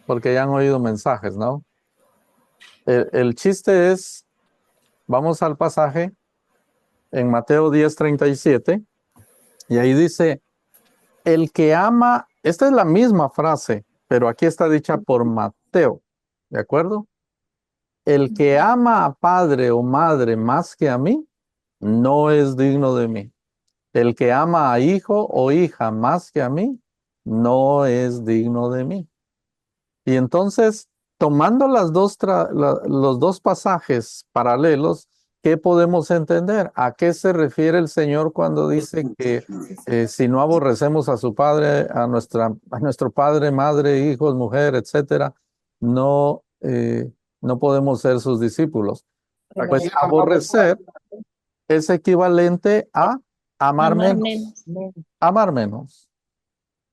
Porque ya han oído mensajes, ¿no? El chiste es, vamos al pasaje en Mateo 10:37, y ahí dice, el que ama, esta es la misma frase, pero aquí está dicha por Mateo, ¿de acuerdo? El que ama a padre o madre más que a mí, no es digno de mí. El que ama a hijo o hija más que a mí, no es digno de mí. Y entonces, tomando los dos pasajes paralelos, ¿qué podemos entender? ¿A qué se refiere el Señor cuando dice que si no aborrecemos a su padre, a nuestro padre, madre, hijos, mujer, etcétera, no podemos ser sus discípulos? Pues aborrecer es equivalente a amar menos. Amar menos.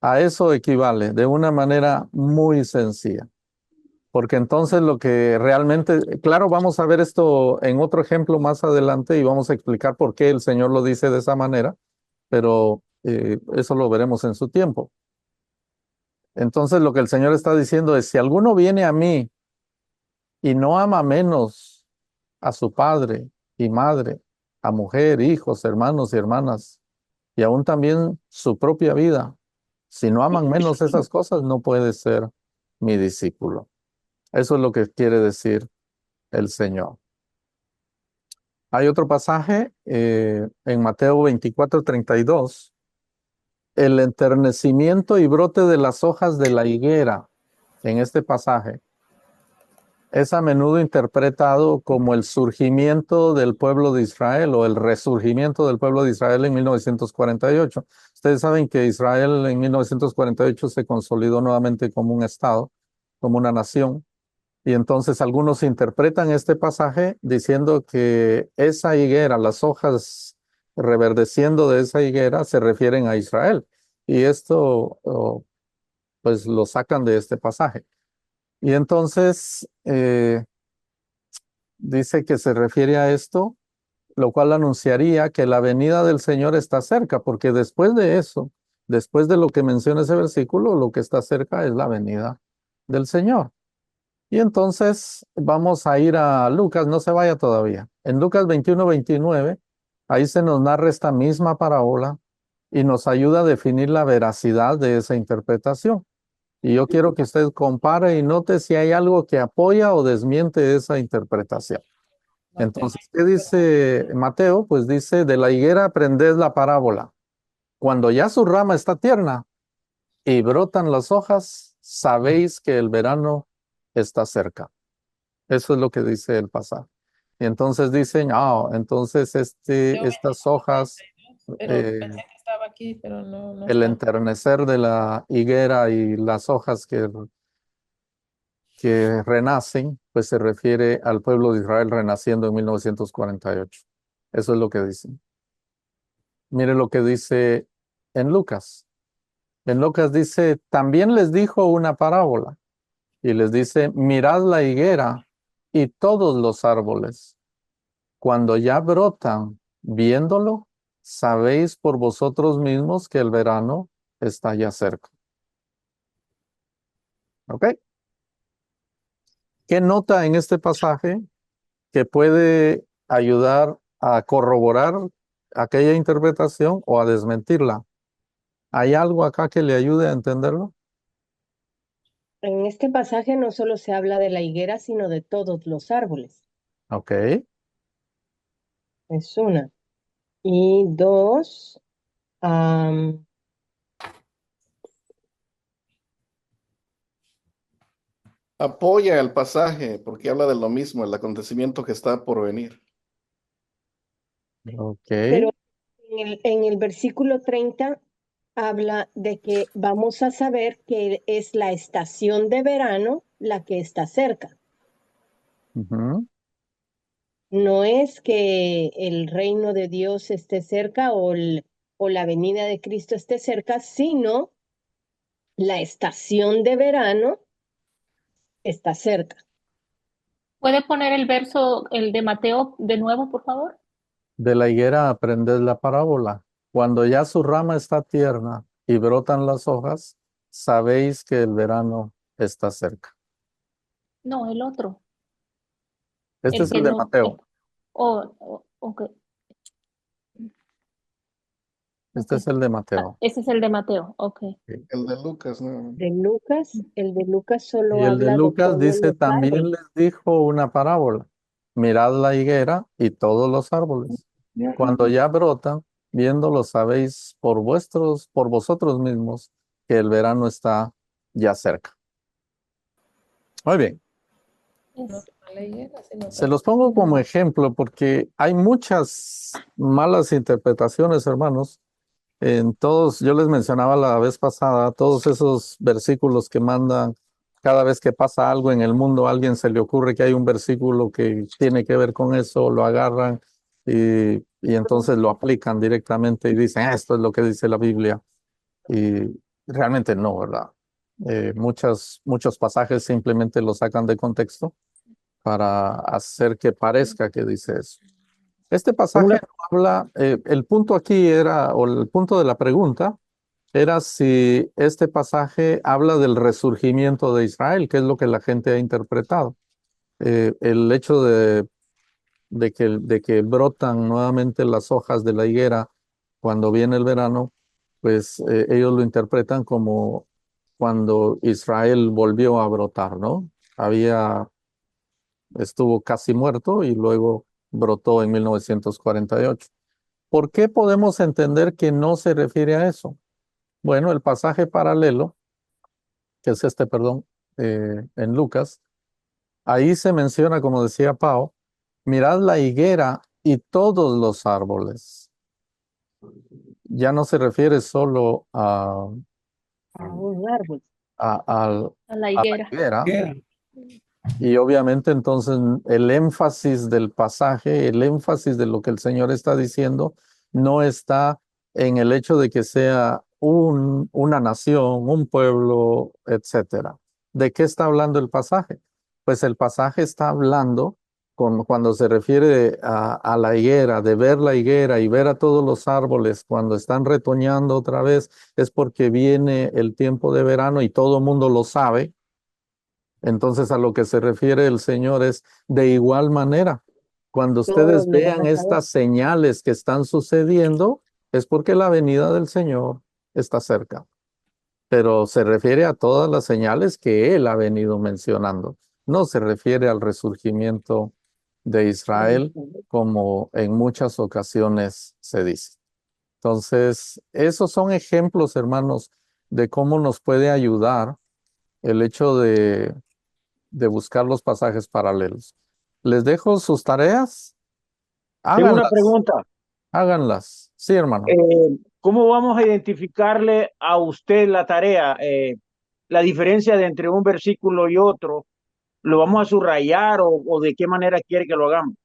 A eso equivale de una manera muy sencilla. Porque entonces lo que realmente, claro, vamos a ver esto en otro ejemplo más adelante y vamos a explicar por qué el Señor lo dice de esa manera, pero eso lo veremos en su tiempo. Entonces lo que el Señor está diciendo es, si alguno viene a mí y no ama menos a su padre y madre, a mujer, hijos, hermanos y hermanas, y aún también su propia vida, si no aman menos esas cosas, no puede ser mi discípulo. Eso es lo que quiere decir el Señor. Hay otro pasaje en Mateo 24:32. El enternecimiento y brote de las hojas de la higuera, en este pasaje, es a menudo interpretado como el surgimiento del pueblo de Israel o el resurgimiento del pueblo de Israel en 1948. Ustedes saben que Israel en 1948 se consolidó nuevamente como un estado, como una nación. Y entonces algunos interpretan este pasaje diciendo que esa higuera, las hojas reverdeciendo de esa higuera se refieren a Israel. Y esto pues lo sacan de este pasaje. Y entonces dice que se refiere a esto, lo cual anunciaría que la venida del Señor está cerca, porque después de eso, después de lo que menciona ese versículo, lo que está cerca es la venida del Señor. Y entonces vamos a ir a Lucas, no se vaya todavía. En Lucas 21:29, ahí se nos narra esta misma parábola y nos ayuda a definir la veracidad de esa interpretación. Y yo quiero que usted compare y note si hay algo que apoya o desmiente esa interpretación. Entonces, ¿qué dice Mateo? Pues dice, de la higuera aprended la parábola. Cuando ya su rama está tierna y brotan las hojas, sabéis que el verano está cerca. Eso es lo que dice el pasaje. Y entonces dicen, entonces estas hojas, Pero pensé que estaba aquí, pero no el está. enternecer de la higuera y las hojas que renacen, pues se refiere al pueblo de Israel renaciendo en 1948. Eso es lo que dicen. Mire lo que dice en Lucas. En Lucas dice, también les dijo una parábola y les dice, mirad la higuera y todos los árboles. Cuando ya brotan, viéndolo, sabéis por vosotros mismos que el verano está ya cerca. ¿Ok? ¿Qué nota en este pasaje que puede ayudar a corroborar aquella interpretación o a desmentirla? ¿Hay algo acá que le ayude a entenderlo? En este pasaje no solo se habla de la higuera, sino de todos los árboles. Ok. Es una. Y dos, Apoya el pasaje porque habla de lo mismo, el acontecimiento que está por venir. Ok. pero en el versículo 30 habla de que vamos a saber que es la estación de verano la que está cerca. Ujú. No es que el reino de Dios esté cerca o la venida de Cristo esté cerca, sino la estación de verano está cerca. ¿Puede poner el verso, el de Mateo, de nuevo, por favor? De la higuera aprended la parábola. Cuando ya su rama está tierna y brotan las hojas, sabéis que el verano está cerca. No, el otro. Este El es que el de no. Mateo. Ok. Este es el de Mateo. Ese es el de Mateo, ok. El de Lucas, ¿no? El de Lucas Y solo el de habla de Lucas todos dice, los también árboles. les dijo una parábola. Mirad la higuera y todos los árboles. Cuando ya brotan, viéndolo sabéis por vosotros mismos que el verano está ya cerca. Muy bien. Se los pongo como ejemplo porque hay muchas malas interpretaciones, hermanos. En todos, yo les mencionaba la vez pasada, todos esos versículos que mandan, cada vez que pasa algo en el mundo, a alguien se le ocurre que hay un versículo que tiene que ver con eso, lo agarran y entonces lo aplican directamente y dicen, esto es lo que dice la Biblia. Y realmente no, ¿verdad? Muchos pasajes simplemente lo sacan de contexto para hacer que parezca que dice eso. Este pasaje no habla, el punto aquí era, o el punto de la pregunta, era si este pasaje habla del resurgimiento de Israel, que es lo que la gente ha interpretado. El hecho de que brotan nuevamente las hojas de la higuera cuando viene el verano, pues ellos lo interpretan como cuando Israel volvió a brotar, ¿no? Estuvo casi muerto y luego brotó en 1948. ¿Por qué podemos entender que no se refiere a eso? Bueno, el pasaje paralelo, que es perdón, en Lucas, ahí se menciona, como decía Pau, mirad la higuera y todos los árboles. Ya no se refiere solo A un árbol. A la a la higuera. higuera. Y obviamente entonces el énfasis del pasaje, el énfasis de lo que el Señor está diciendo, no está en el hecho de que sea una nación, un pueblo, etcétera. ¿De qué está hablando el pasaje? Pues el pasaje está hablando cuando se refiere a la higuera, de ver la higuera y ver a todos los árboles cuando están retoñando otra vez, es porque viene el tiempo de verano y todo el mundo lo sabe. Entonces a lo que se refiere el Señor es de igual manera. Cuando ustedes Todos lo van vean a saber. estas señales que están sucediendo, es porque la venida del Señor está cerca. Pero se refiere a todas las señales que Él ha venido mencionando. No se refiere al resurgimiento de Israel como en muchas ocasiones se dice. Entonces, esos son ejemplos, hermanos, de cómo nos puede ayudar el hecho de buscar los pasajes paralelos. Les dejo sus tareas. Tengo una Háganlas, pregunta. háganlas. Sí, hermano. ¿Cómo vamos a identificarle a usted la tarea? La diferencia de entre un versículo y otro, ¿lo vamos a subrayar o de qué manera quiere que lo hagamos?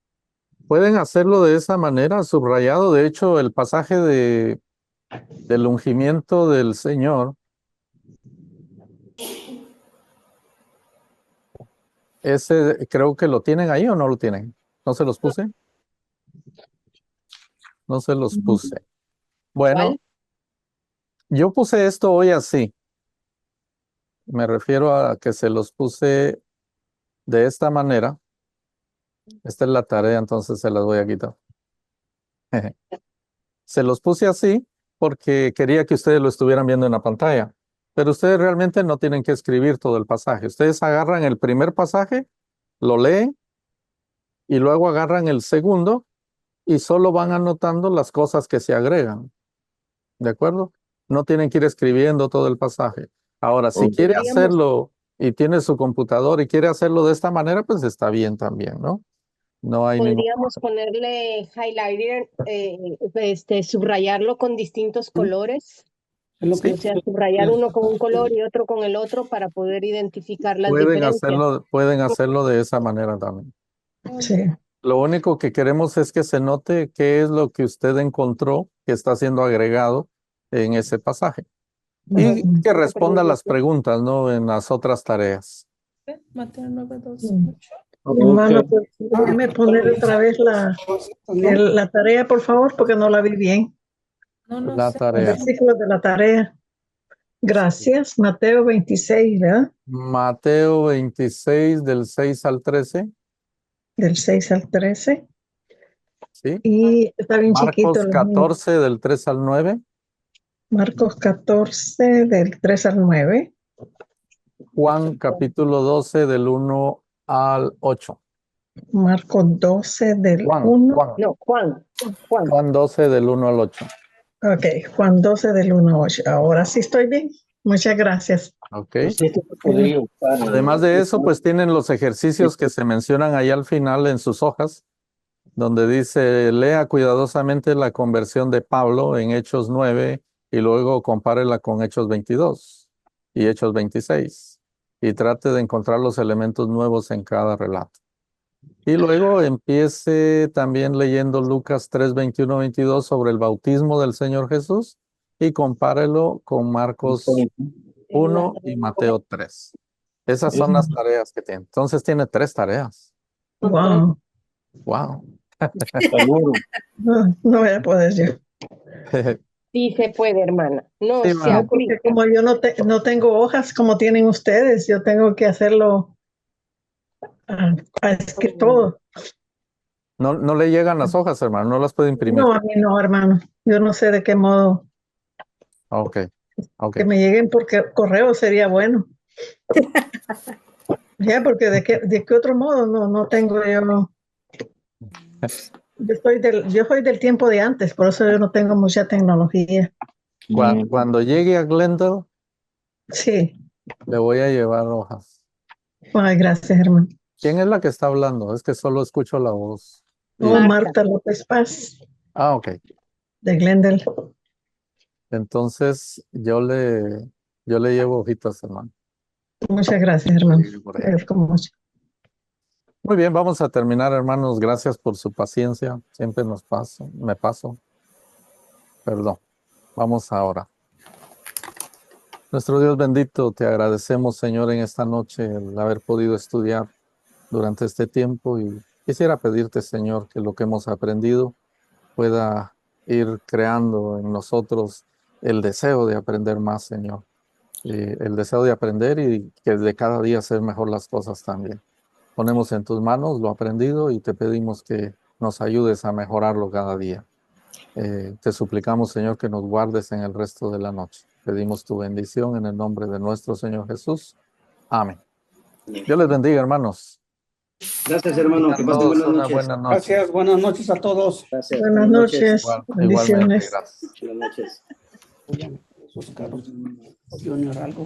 Pueden hacerlo de esa manera, subrayado. De hecho, el pasaje del ungimiento del Señor, ese creo que lo tienen ahí o no lo tienen. ¿No se los puse? No se los puse. Bueno, ¿Cuál? yo puse esto hoy así. Me refiero a que se los puse de esta manera. Esta es la tarea, entonces se las voy a quitar. Se los puse así porque quería que ustedes lo estuvieran viendo en la pantalla. Pero ustedes realmente no tienen que escribir todo el pasaje. Ustedes agarran el primer pasaje, lo leen y luego agarran el segundo y solo van anotando las cosas que se agregan. ¿De acuerdo? No tienen que ir escribiendo todo el pasaje. Ahora, si quiere Podríamos, hacerlo y tiene su computador y quiere hacerlo de esta manera, pues está bien también, ¿no? No hay ningún podríamos ponerle highlighter, subrayarlo con distintos colores. Es lo Sí, O sea, subrayar uno con un color y otro con el otro para poder identificar las diferencias. pueden hacerlo de esa manera también. Sí. Lo único que queremos es que se note qué es lo que usted encontró que está siendo agregado en ese pasaje y que responda las preguntas, ¿no? En las otras tareas. Mateo 9, 2, 8. Hermano, pues, déjeme poner otra vez la tarea, por favor, porque no la vi bien. No La sé. El tarea. versículo de la tarea. Gracias. Mateo 26, ¿verdad? Mateo 26 del 6 al 13, Del 6 al 13. ¿sí? Y está bien chiquito. Marcos 14 del 3 al 9, Marcos 14, del 3 al 9. Juan capítulo 12 del 1 al 8. Marcos 12, del Juan, 1. Juan. No, Juan. Juan 12 del 1 al 8. Ok, Juan 12, del 1 al 8. Ahora sí estoy bien. Muchas gracias. Ok. Podría usar Además de eso, pues tienen los ejercicios que se mencionan ahí al final en sus hojas, donde dice, lea cuidadosamente la conversión de Pablo en Hechos 9 y luego compárela con Hechos 22 y Hechos 26 y trate de encontrar los elementos nuevos en cada relato. Y luego empiece también leyendo Lucas 3, 21, 22 sobre el bautismo del Señor Jesús y compárelo con Marcos 1 y Mateo 3. Esas son las tareas que tiene. Entonces tiene 3 tareas. Wow. Wow. Seguro. No voy a poder yo. Sí se puede, hermana. No Sí, se va. No, porque aplica. como yo no tengo hojas como tienen ustedes, yo tengo que hacerlo a escribir todo. No le llegan las hojas, hermano, no las puede imprimir. No, a mí no, hermano. Yo no sé de qué modo Ok, ok. que me lleguen porque correo sería bueno. Ya, porque de qué otro modo no tengo yo. Yo soy del tiempo de antes, por eso yo no tengo mucha tecnología. Cuando llegue a Glendale, Sí. le voy a llevar hojas. Ay, gracias, hermano. ¿Quién es la que está hablando? Es que solo escucho la voz. Oh, Marta López Paz, Ah, ok. de Glendale. Entonces, yo le llevo hojitas, hermano. Muchas gracias, hermano. Por ahí. Agradezco mucho. Muy bien, vamos a terminar, hermanos. Gracias por su paciencia. Siempre me paso. Perdón. Vamos ahora. Nuestro Dios bendito, te agradecemos, Señor, en esta noche el haber podido estudiar durante este tiempo y quisiera pedirte, Señor, que lo que hemos aprendido pueda ir creando en nosotros el deseo de aprender más, Señor. El deseo de aprender y que de cada día hacer mejor las cosas también. Ponemos en tus manos lo aprendido y te pedimos que nos ayudes a mejorarlo cada día. Te suplicamos, Señor, que nos guardes en el resto de la noche. Pedimos tu bendición en el nombre de nuestro Señor Jesús. Amén. Dios les bendiga, hermanos. Gracias, hermano. Que pasen buenas Una noches. buena noche. Gracias, buenas noches a todos. Gracias. Buenas noches. Igualmente, Bendiciones. gracias. Buenas noches. Sus carros. Junior, algo.